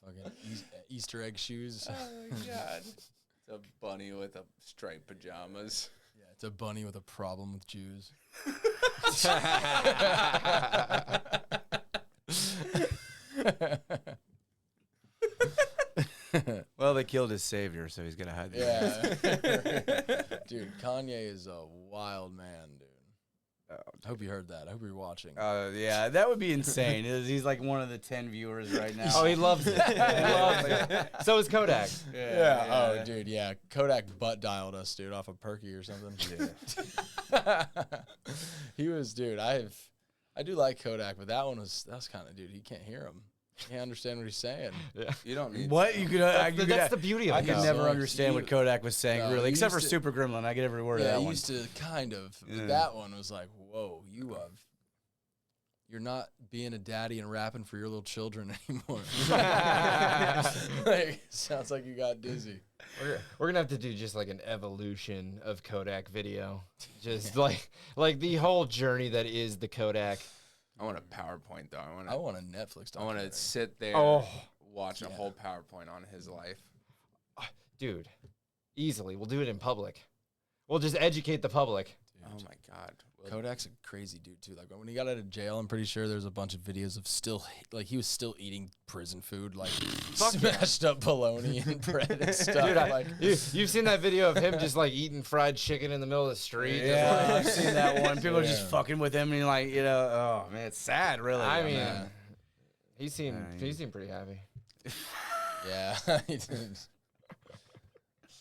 Fucking Easter egg shoes. Oh my god. It's a bunny with a striped pajamas. Yeah, it's a bunny with a problem with Jews. Well, they killed his savior, so he's gonna hide the Yeah. Dude, Kanye is a wild man, dude. hope you heard that. I hope you're watching. Yeah, that would be insane. He's like one of the 10 viewers right now. Oh, he loves it. He loves it. So is Kodak. Oh, dude, yeah. Kodak butt dialed us, dude, off of Perky or something. Yeah. He was, dude. I do like Kodak, but that was kind of, dude. He can't hear him. Can't understand what he's saying. Yeah. You don't need What you could? That's the beauty of it. I could never understand what Kodak was saying, No, really, you except for used to- Super Gremlin. I get every word of Yeah, that he one. used to kind of. But that one was like, whoa, you're not being a daddy and rapping for your little children anymore. Like, sounds like you got dizzy. We're gonna have to do just like an evolution of Kodak video, just like the whole journey that is the Kodak. I want a PowerPoint though. I want a Netflix I want documentary. to sit there, watch a whole PowerPoint on his life. Dude, easily. We'll do it in public. We'll just educate the public. Oh my God. Kodak's a crazy dude too. Like when he got out of jail, I'm pretty sure there's a bunch of videos of he was still eating prison food, like smashed up bologna and bread and stuff. Dude, you've seen that video of him just like eating fried chicken in the middle of the street. Yeah, Just, I've seen that one. People are just fucking with him, and like, oh man, it's sad, really. I mean, he seemed pretty happy. Yeah, he did.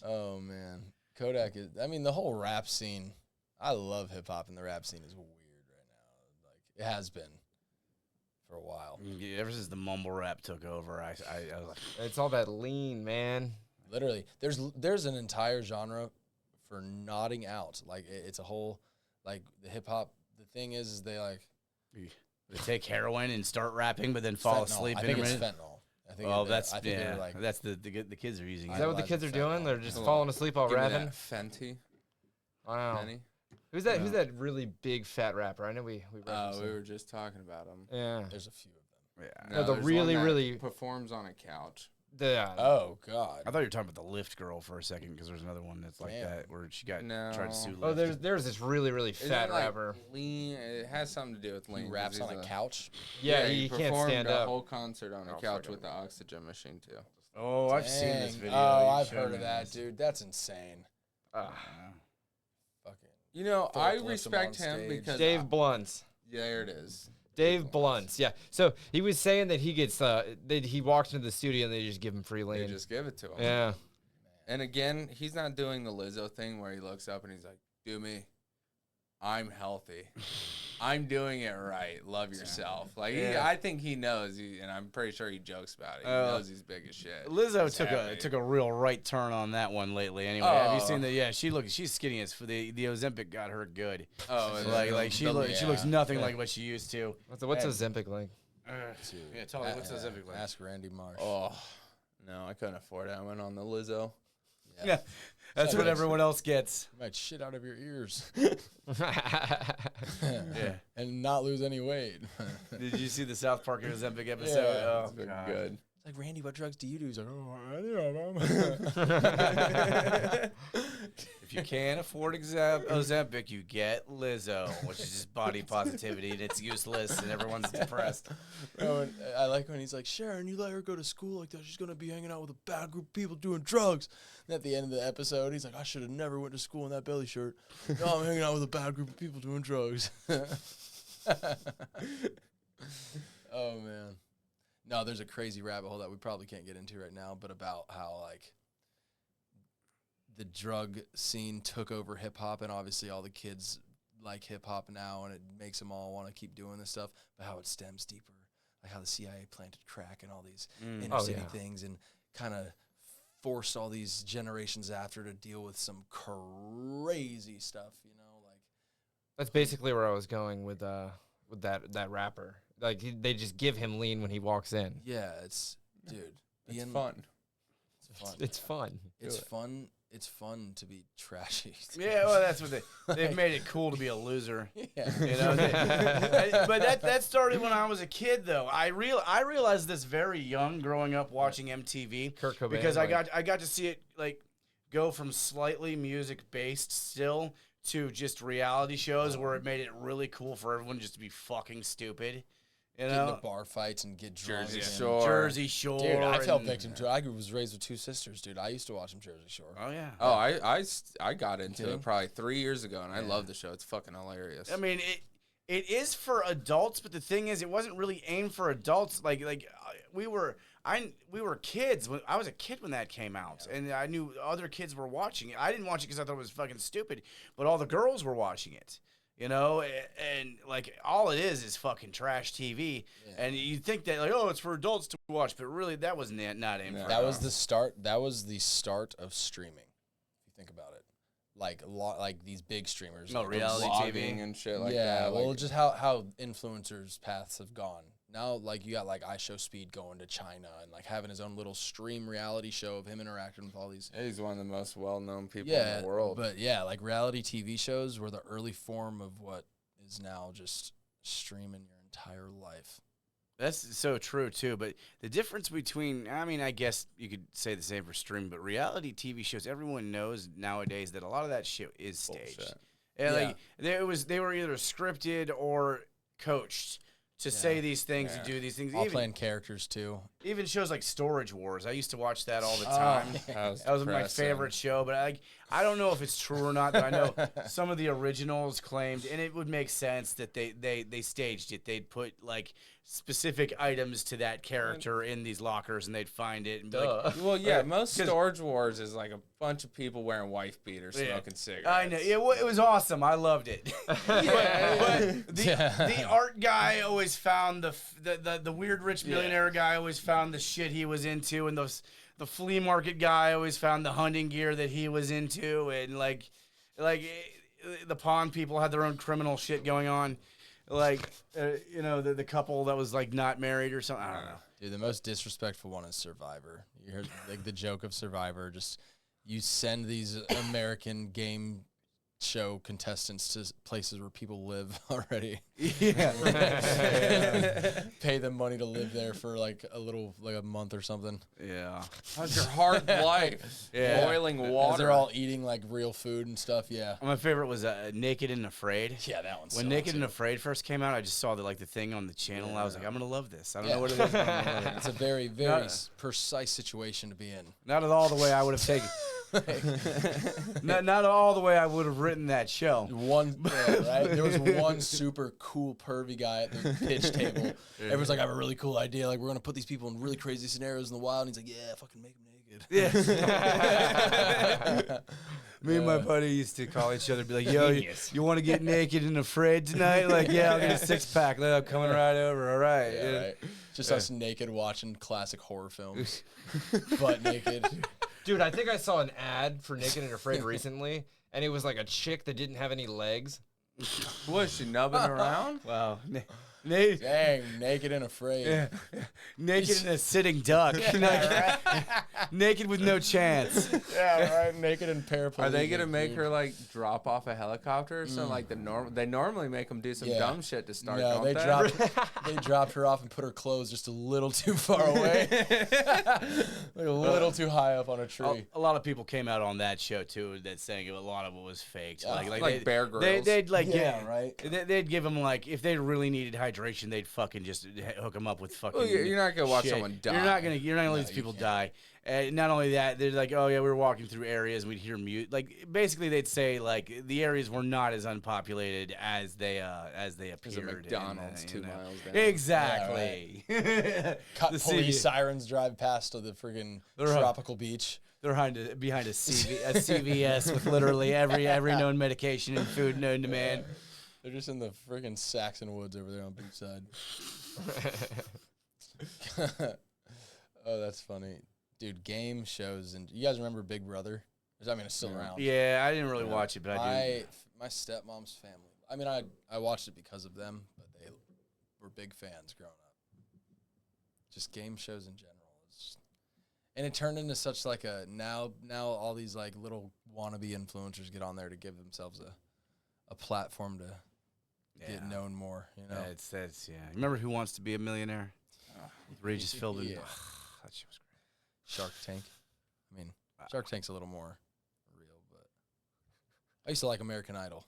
Oh man, Kodak is. I mean, the whole rap scene. I love hip hop, and the rap scene is weird right now. Like it has been for a while. Yeah, ever since the mumble rap took over, I was like, It's all that lean, man. Literally, there's an entire genre for nodding out. Like it's a whole like the hip hop. The thing is they like they take heroin and start rapping, but then fall fentanyl. asleep. I in think a it's minute. fentanyl. I think that's the kids are using. Is that what the kids are doing? They're just falling asleep while Give me rapping. that Fenty. Wow. Fenty. Who's that really big fat rapper? I know we referenced We him. were just talking about him. Yeah. There's a few of them. Yeah. No, the there's really, one that really performs on a couch. Oh God. I thought you were talking about the Lift girl for a second because there's another one that's like Damn. that where she got No. tried to sue Lyft. Oh, there's this really, really Isn't fat it like rapper. lean? It has something to do with lean. He 'cause raps he's on a couch. Yeah, he he can't performed stand a up. whole concert on a couch with the oxygen machine too. Oh, I've seen this Dang. video. Oh, You I've showed heard me of that, this. dude. That's insane. Fucking. You know, Philip I left him respect on him stage. because Dave Blunts. there it is. Dave Blunts. Yeah. So he was saying that he gets that he walks into the studio and they just give him free They lean. just give it to him. Yeah. And again, he's not doing the Lizzo thing where he looks up and he's like, "Do me. I'm healthy. I'm doing it right. Love yourself." Like I think he knows, and I'm pretty sure he jokes about it. He knows he's big as shit. Lizzo He's took happy. a real right turn on that one lately. Anyway, have you seen that? Yeah, she's skinny as the Ozempic got her good. Oh, like she looks nothing like what she used to. What's Ozempic like? Yeah, tell me what's Ozempic like. Ask Randy Marsh. Oh, no, I couldn't afford it. I went on the Lizzo. Yeah, that's what everyone else gets. You might shit out of your ears. Yeah, and not lose any weight. Did you see the South Park Ozempic episode? Yeah, Oh, God. Good. It's like, Randy, what drugs do you do? He's like, oh, any of them. If you can't afford Ozempic, you get Lizzo, which is just body positivity, and it's useless, and everyone's depressed. Oh, and I like when he's like, Sharon, you let her go to school like that. She's going to be hanging out with a bad group of people doing drugs. And at the end of the episode, he's like, I should have never went to school in that belly shirt. No, I'm hanging out with a bad group of people doing drugs. Oh, man. No, there's a crazy rabbit hole that we probably can't get into right now, but about how, like, the drug scene took over hip-hop, and obviously all the kids like hip-hop now, and it makes them all want to keep doing this stuff, but how it stems deeper, like how the CIA planted crack and all these inner-city things and kind of forced all these generations after to deal with some crazy stuff, you know? Like That's basically where I was going with that rapper. Like they just give him lean when he walks in. Yeah, it's dude. It's fun. It's fun. It's fun. It's fun. It's fun to be trashy. Yeah, well, that's what they've made it cool to be a loser. Yeah. You know, but that started when I was a kid, though. I realized this very young, growing up watching MTV, Kurt Cobain, because I got to see it like go from slightly music based still to just reality shows where it made it really cool for everyone just to be fucking stupid. You Get know, into bar fights and get drunk. Jersey and- Shore. Jersey Shore. Dude, I fell and- victim to it. I was raised with two sisters, dude. I used to watch them Jersey Shore. Oh yeah. Oh, I got into Kidding? it probably 3 years ago, and I love the show. It's fucking hilarious. I mean, It is for adults, but the thing is, it wasn't really aimed for adults. We were kids. I was a kid when that came out, and I knew other kids were watching it. I didn't watch it because I thought it was fucking stupid, but all the girls were watching it. You know, and like all it is fucking trash TV, and you think that like, oh, it's for adults to watch, but really that was not aimed for. That was the start. That was the start of streaming. If you think about it, like these big streamers, no, like reality TV and shit like yeah, that. well, just how influencers' paths have gone. Now, like, you got, like, iShowSpeed going to China and, like, having his own little stream reality show of him interacting with all these. Yeah, he's one of the most well-known people in the world. But, yeah, like, reality TV shows were the early form of what is now just streaming your entire life. That's so true, too. But the difference between, I mean, I guess you could say the same for streaming, but reality TV shows, everyone knows nowadays that a lot of that shit is staged. Bullshit. And, like, they were either scripted or coached to say these things, to do these things. All playing characters, too. Even shows like Storage Wars. I used to watch that all the time. That was my favorite show. But I don't know if it's true or not, but I know some of the originals claimed, and it would make sense that they staged it. They'd put, like, specific items to that character in these lockers, and they'd find it. And be like, well, yeah, most Storage Wars is like a bunch of people wearing wife beaters, smoking cigarettes. I know. It was awesome. I loved it. But the art guy always found the weird rich millionaire guy always found the shit he was into, and the flea market guy always found the hunting gear that he was into, and like the pawn people had their own criminal shit going on. Like, the couple that was, like, not married or something. I don't know. Dude, the most disrespectful one is Survivor. You heard, like, the joke of Survivor. Just, you send these American game show contestants to places where people live already. Yeah. Pay them money to live there for, like, a month or something. Yeah. How's your hard life? Boiling water. As they're all eating, like, real food and stuff, yeah. My favorite was Naked and Afraid. Yeah, that one's When Naked and Afraid first came out, I just saw the thing on the channel. I was like, I'm going to love this. I don't know what it is, but I'm gonna love it. It's a very, very precise situation to be in. Not at all the way I would have taken. not all the way I would have written that show. Right? There was one super cool pervy guy at the pitch table. Everyone's like, I have a really cool idea. Like, we're gonna put these people in really crazy scenarios in the wild. And he's like, yeah, fucking make them naked. Yeah. Me and my buddy used to call each other, be like, yo, you want to get naked and afraid tonight? Like, yeah, I'll get a 6-pack. I'm coming right over. All right. Yeah, right. Just us naked watching classic horror films. Butt naked. Dude, I think I saw an ad for Naked and Afraid recently, and it was like a chick that didn't have any legs. Was she nubbing around? Wow. Dang, Naked and Afraid. Yeah. Naked and a sitting duck. Naked with no chance. Yeah, right. Naked and paraplegic. Are they gonna make her like drop off a helicopter or something like they normally make them do some dumb shit to start? No, they dropped her off and put her clothes just a little too far away, like a little too high up on a tree. A lot of people came out on that show too, that saying a lot of it was faked. Like Bear Grylls. They'd like right. They'd give them like if they really needed hydration, they'd fucking just hook them up with fucking. Well, you're not gonna watch shit. someone die. You're not gonna let these people die. Not only that, they're like, oh yeah, we were walking through areas and we'd hear mute. Like basically, they'd say like the areas were not as unpopulated as they appeared. There's a McDonald's 2 miles down. Exactly. Yeah, right. Police sirens drive past to the friggin' tropical beach. They're behind a CVS with literally every known medication and food known to man. They're just in the friggin' Saxon Woods over there on Beachside. Oh, that's funny. Dude, game shows. And you guys remember Big Brother? I mean, it's still around. Yeah, I didn't really watch it, but I do. My stepmom's family. I mean, I watched it because of them, but they were big fans growing up. Just game shows in general. And it turned into such like a now all these like little wannabe influencers get on there to give themselves a platform to get known more. You know, it's Remember Who Wants to Be a Millionaire? With Regis Philbin. Yeah. That shit was great. Shark Tank. I mean, Shark Tank's a little more real, but I used to like American Idol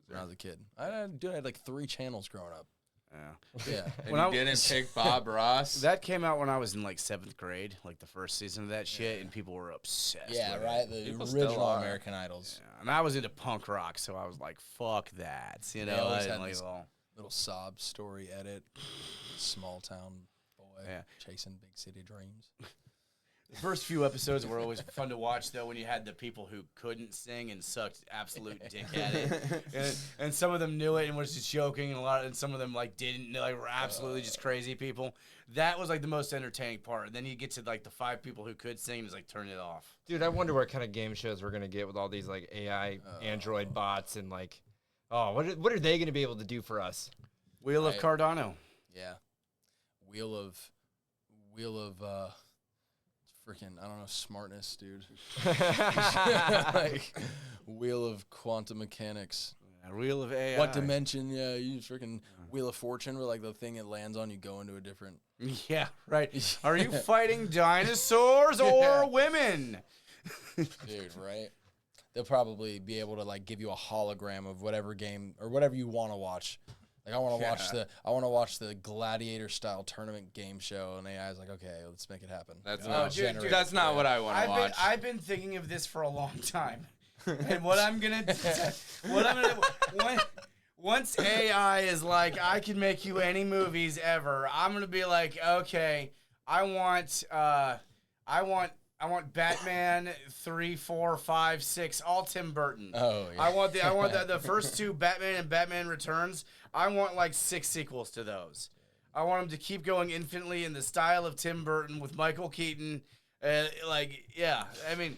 when I was a kid. I had like 3 channels growing up. Yeah. And When you I- didn't pick Bob Ross. That came out when I was in like 7th grade, like the first season of that shit, and people were obsessed. Yeah, with right. It. The People still original are. American Idols. Yeah, and I was into punk rock, so I was like, "Fuck that," you know. They always I didn't had like this it all. little sob story edit. Small town boy Yeah. chasing big city dreams. The first few episodes were always fun to watch, though, when you had the people who couldn't sing and sucked absolute dick at it, and some of them knew it and was just joking, and some of them like didn't, like were absolutely just crazy people. That was like the most entertaining part. And then you get to like the 5 people who could sing, and it's like turn it off. Dude, I wonder what kind of game shows we're gonna get with all these like AI android bots and like, what are they gonna be able to do for us? Wheel of Cardano. Yeah. Wheel of freaking, I don't know, smartness, dude. Like, wheel of quantum mechanics. Wheel of AI. What dimension? Yeah, you freaking Wheel of Fortune, where like the thing it lands on, you go into a different. Yeah, right. Are you fighting dinosaurs or women? Dude, right? They'll probably be able to like give you a hologram of whatever game or whatever you want to watch. Like I want to watch the gladiator style tournament game show, and AI is like, okay, let's make it happen. That's Oh, not. dude, That's not what I want to watch. I've been thinking of this for a long time, and once AI is like, I can make you any movies ever, I'm gonna be like, okay, I want Batman 3, 4, 5, 6, all Tim Burton. Oh, yeah. I want the first 2 Batman and Batman Returns. I want like 6 sequels to those. I want them to keep going infinitely in the style of Tim Burton with Michael Keaton. Yeah. I mean,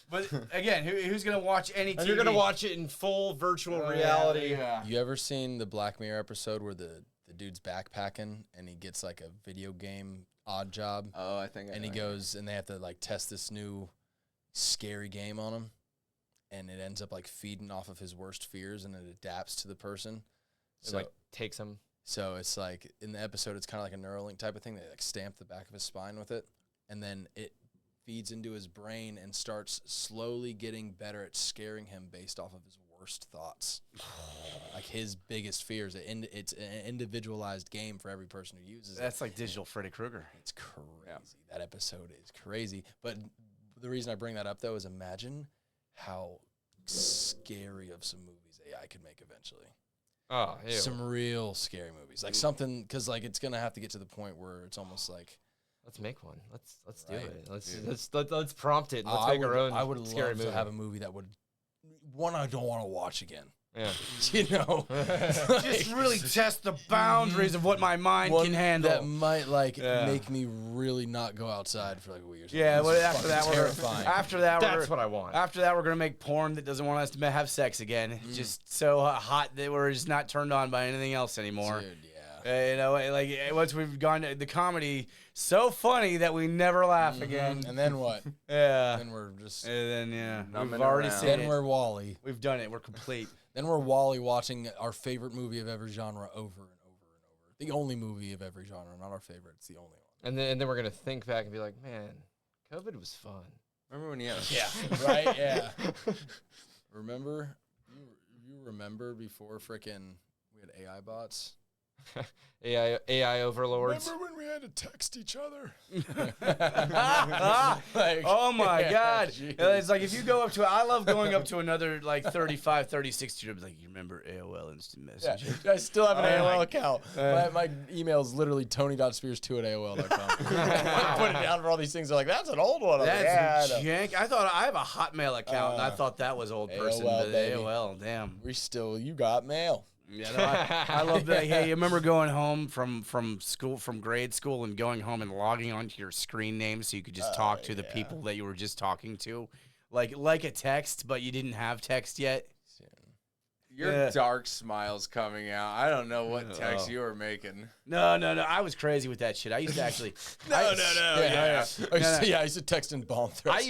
but again, who's gonna watch any? And TV? you're gonna watch it in full virtual reality. Yeah. You ever seen the Black Mirror episode where the dude's backpacking and he gets like a video game odd job? Oh, I think. And he goes and they have to like test this new scary game on him, and it ends up like feeding off of his worst fears, and it adapts to the person. It like takes him. So it's like in the episode, it's kind of like a Neuralink type of thing. They like stamp the back of his spine with it, and then it feeds into his brain and starts slowly getting better at scaring him based off of his worst thoughts, like his biggest fears. It's an individualized game for every person who uses it. That's like digital Freddy Krueger. It's crazy. Yeah. That episode is crazy. But the reason I bring that up, though, is imagine how scary of some movies AI could make eventually. Oh, ew. Some real scary movies, like something, because like it's gonna have to get to the point where it's almost like, let's make one. Let's do Right. it. Let's prompt it. And let's I make our own. I would scary love movie. to have a movie that would one I don't want to watch again. Yeah. You know, Just really test the boundaries of what my mind one can handle. that might like make me really not go outside for like a week or something. Yeah, It's well, after fucking that, terrifying. That's what I want. After that, we're gonna make porn that doesn't want us to have sex again. Just so hot that we're just not turned on by anything else anymore. Dude, yeah. You know, like once we've gone to the comedy, so funny that we never laugh again. And then what? Yeah. Then we're just. And then yeah, Numbing we've already around. seen Then it. we're Wally. We've done it. We're complete. Then we're Wally watching our favorite movie of every genre over and over and over. The only movie of every genre, not our favorite. It's the only one. And then we're gonna think back and be like, man, COVID was fun. Remember when you had Yeah. Right? Yeah. Remember? You remember before frickin' we had AI bots? AI overlords. Remember when we had to text each other? Like, oh my yeah, God. geez. It's like if you go up to, I love going up to another like 35, 36 students, like, you remember AOL Instant Yeah, Messenger? I still have an Oh AOL my- account. My email is literally tony.spears2@aol.com. I put it down for all these things. They're like, that's an old one. I'm like, That's yeah, I know. jank. I thought I have a Hotmail account, and I thought that was old person. AOL, but baby. AOL, damn. You got mail. Yeah, no, I love that. Hey, you remember going home from school, from grade school, and going home and logging onto your screen name so you could just talk to the people that you were just talking to, like a text, but you didn't have text yet. your dark smiles coming out. I don't know what text you were making. No. I was crazy with that shit. I used to actually. Yeah. I used to text and bomb threats. I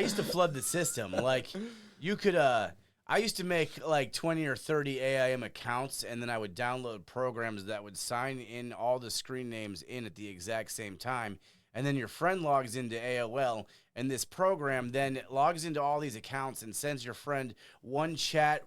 used to flood the system. Like, you could, I used to make like 20 or 30 AIM accounts, and then I would download programs that would sign in all the screen names in at the exact same time, and then your friend logs into AOL, and this program then logs into all these accounts and sends your friend one chat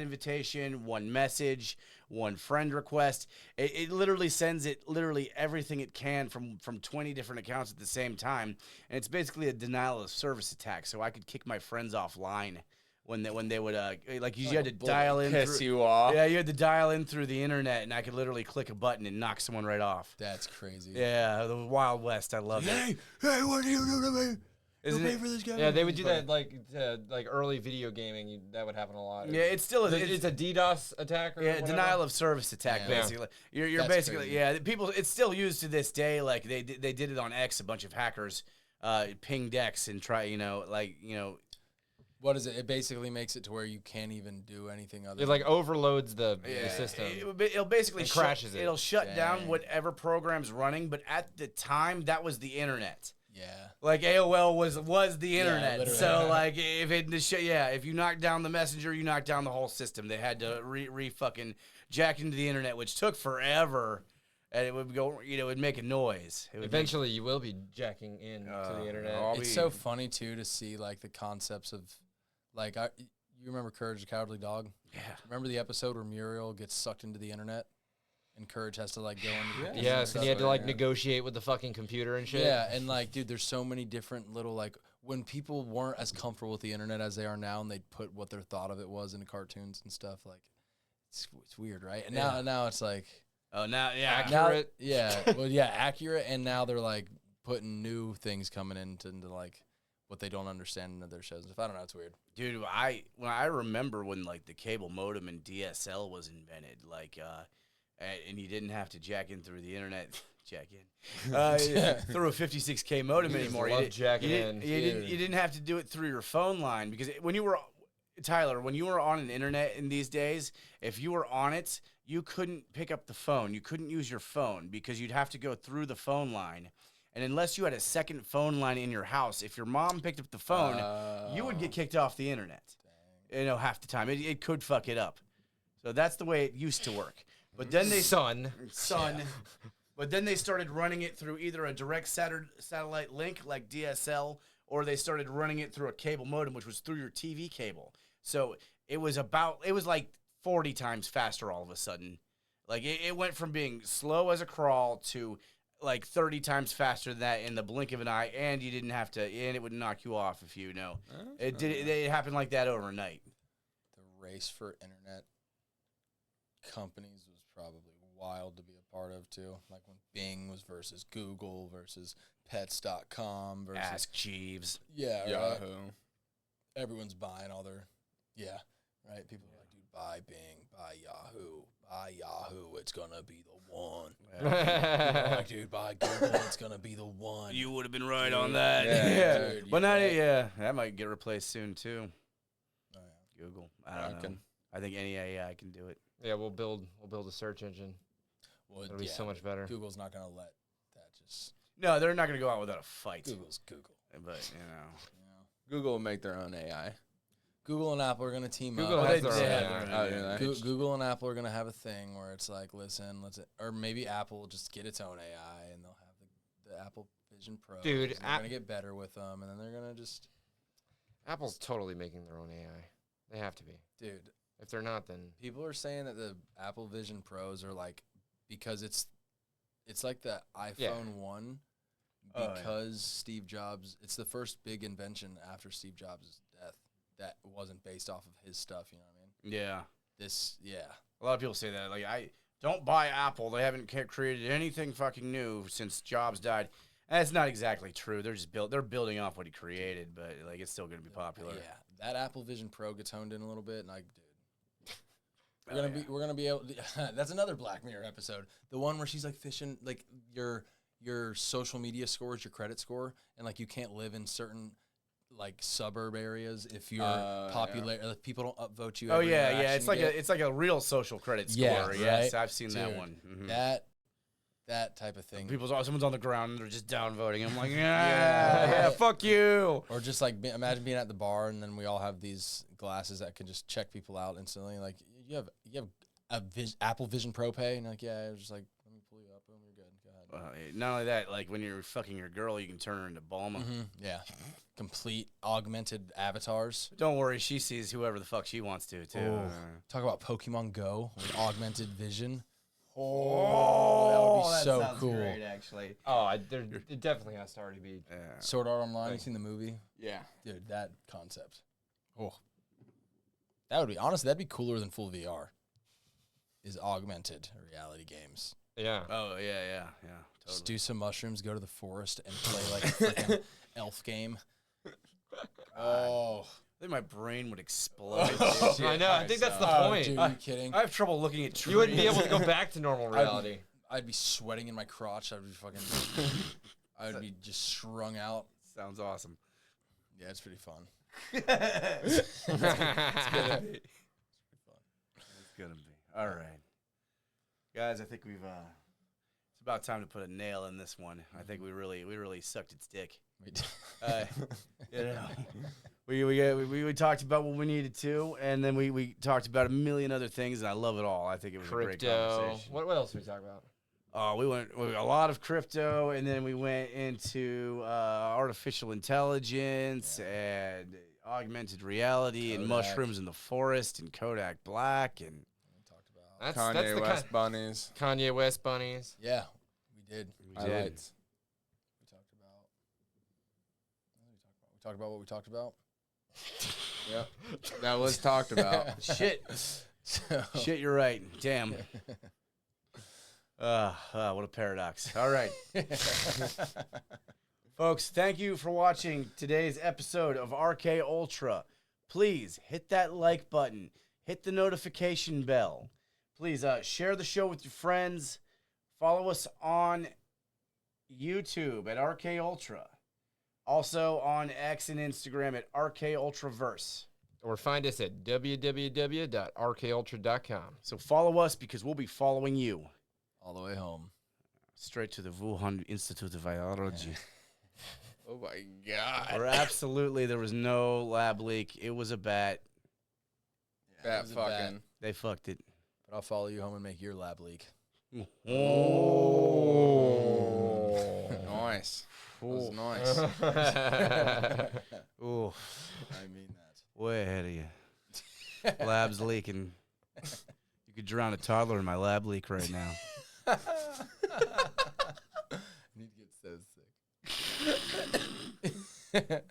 invitation, one message, one friend request. It literally sends it literally everything it can from 20 different accounts at the same time, and it's basically a denial of service attack. So I could kick my friends offline when they would like you had to dial in piss through, you off. Yeah, you had to dial in through the internet, and I could literally click a button and knock someone right off. That's crazy. Yeah, the Wild West. I love it. Hey, what are you doing to me? Isn't Pay it? for this guy? Yeah, they would do that like early video gaming. That would happen a lot. Yeah, it's still It's a DDoS attack. Or yeah, whatever. denial of service attack. Yeah. Basically, you're That's basically crazy. yeah. People, it's still used to this day. Like they did it on X. A bunch of hackers pinged X and What is it? It basically makes it to where you can't even do anything other. It like overloads the Yeah, system. it'll basically And crashes it. It'll shut down Dang. whatever program's running. But at the time, that was the internet. Yeah. Like AOL was the internet. literally. So like if you knock down the messenger, you knock down the whole system. They had to re fucking jack into the internet, which took forever, and it would go, it would make a noise. It would Eventually, you will be jacking in to the internet. It's so funny too to see like the concepts of, like, you remember Courage the Cowardly Dog? Yeah. Remember the episode where Muriel gets sucked into the internet, and Courage has to like go into the Yes, and you had to like negotiate with the fucking computer and shit. Yeah, and like, dude, there's so many different little, like, when people weren't as comfortable with the internet as they are now, and they'd put what their thought of it was into cartoons and stuff, like, it's weird, right? And now it's like, Oh, now yeah. Accurate. Accurate, and now they're like putting new things coming into like what they don't understand into their shows and stuff. I don't know, it's weird. Dude, I remember when like the cable modem and DSL was invented, like and you didn't have to jack in through the internet. Jack in through a 56K modem anymore. love jacking in. You didn't have to do it through your phone line, because when you were on an internet in these days, if you were on it, you couldn't pick up the phone. You couldn't use your phone because you'd have to go through the phone line. And unless you had a second phone line in your house, if your mom picked up the phone, you would get kicked off the internet. Half the time. It could fuck it up. So that's the way it used to work. But then they But then they started running it through either a direct satellite link like DSL, or they started running it through a cable modem, which was through your TV cable. So it was like 40 times faster all of a sudden. Like it went from being slow as a crawl to like 30 times faster than that in the blink of an eye, and you didn't have to, and it would knock you off if you know. It happened like that overnight. The race for internet companies was probably wild to be a part of too. Like when Bing was versus Google versus Pets.com versus Ask Jeeves. Yeah, Yahoo. right. Everyone's buying all their right. People are like, dude, buy Bing, buy Yahoo, it's gonna be the one. People are like, dude, buy Google, it's gonna be the one. You would have been right on that. Yeah, dude, But you're not, right. that might get replaced soon too. Oh, yeah. Google. I don't know. I think any AI can do it. Yeah, we'll build a search engine. Well, It'll be so much better. Google's not gonna let that just. No, they're not going to go out without a fight. Google's Google. But, Google will make their own AI. Google and Apple are going to team Google up. has their own they AI. have their own AI. Google and Apple are going to have a thing where it's like, listen, or maybe Apple will just get its own AI and they'll have the Apple Vision Pro. Dude, they're going to get better with them, and then they're going to just. Apple's totally making their own AI. They have to be. Dude. If they're not, then. People are saying that the Apple Vision Pros are like, because it's like the iPhone 1, because Steve Jobs, it's the first big invention after Steve Jobs' death that wasn't based off of his stuff, you know what I mean? Yeah. A lot of people say that. Like, I don't buy Apple. They haven't created anything fucking new since Jobs died. And that's not exactly true. They're just they're building off what he created, but like it's still going to be popular. Yeah. That Apple Vision Pro gets honed in a little bit, and dude. We're gonna be able to, that's another Black Mirror episode. The one where she's like fishing like your social media scores, your credit score, and like you can't live in certain like suburb areas if you're popular. Like, people don't upvote you. Oh every yeah. interaction It's like a real social credit score. Yeah, Yes, right? I've seen that Dude, one. Mhm. That type of thing. Someone's on the ground and they're just downvoting. I'm like, yeah, fuck you. Or just like imagine being at the bar and then we all have these glasses that can just check people out instantly. Like you have Apple Vision Pro Pay, and you're like, yeah, it was just like, let me pull you up, and you're good. Go ahead. Not only that, like when you're fucking your girl, you can turn her into Bulma. Yeah. Complete augmented avatars. Don't worry, she sees whoever the fuck she wants to, too. Oh. Talk about Pokemon Go with augmented vision. Oh, that would be that so sounds cool. great, actually. Oh, it definitely has to already be. Sword Art Online, you seen the movie? Yeah. Dude, that concept. Oh. That would be, honestly, that'd be cooler than full VR. Is augmented reality games. Yeah. Oh, yeah. Just do some mushrooms, go to the forest, and play like a freaking elf game. Oh. I think my brain would explode. I know. I think that's the point. Dude, are you kidding? I have trouble looking at trees. You wouldn't be able to go back to normal reality. I'd be sweating in my crotch. I'd be fucking. I'd be just strung out. Sounds awesome. Yeah, it's pretty fun. It's gonna be. All right, guys. I think we've. It's about time to put a nail in this one. I think we really sucked its dick. You know, we talked about what we needed to, and then we talked about a million other things, and I love it all. I think it was a great conversation. What else did we talk about? We went a lot of crypto, and then we went into artificial intelligence and augmented reality and mushrooms in the forest and Kodak Black and That's Kanye the West bunnies. Kanye West bunnies. Yeah, we did. Highlights. We talked about what we talked about. Yep. That was talked about. shit. Shit, you're right. Damn. What a paradox. All right. Folks, thank you for watching today's episode of RK Ultra. Please hit that like button. Hit the notification bell. Please share the show with your friends. Follow us on YouTube at RK Ultra. Also on X and Instagram at RK Ultraverse. Or find us at www.rkultra.com. So follow us because we'll be following you. All the way home. Straight to the Wuhan Institute of Virology. Oh my God. Or absolutely, there was no lab leak. It was a bat. Bat fucking. They fucked it. But I'll follow you home and make your lab leak. Oh. Nice. That was nice. Ooh. I mean that. Way ahead of you. Lab's leaking. You could drown a toddler in my lab leak right now. I need to get so sick.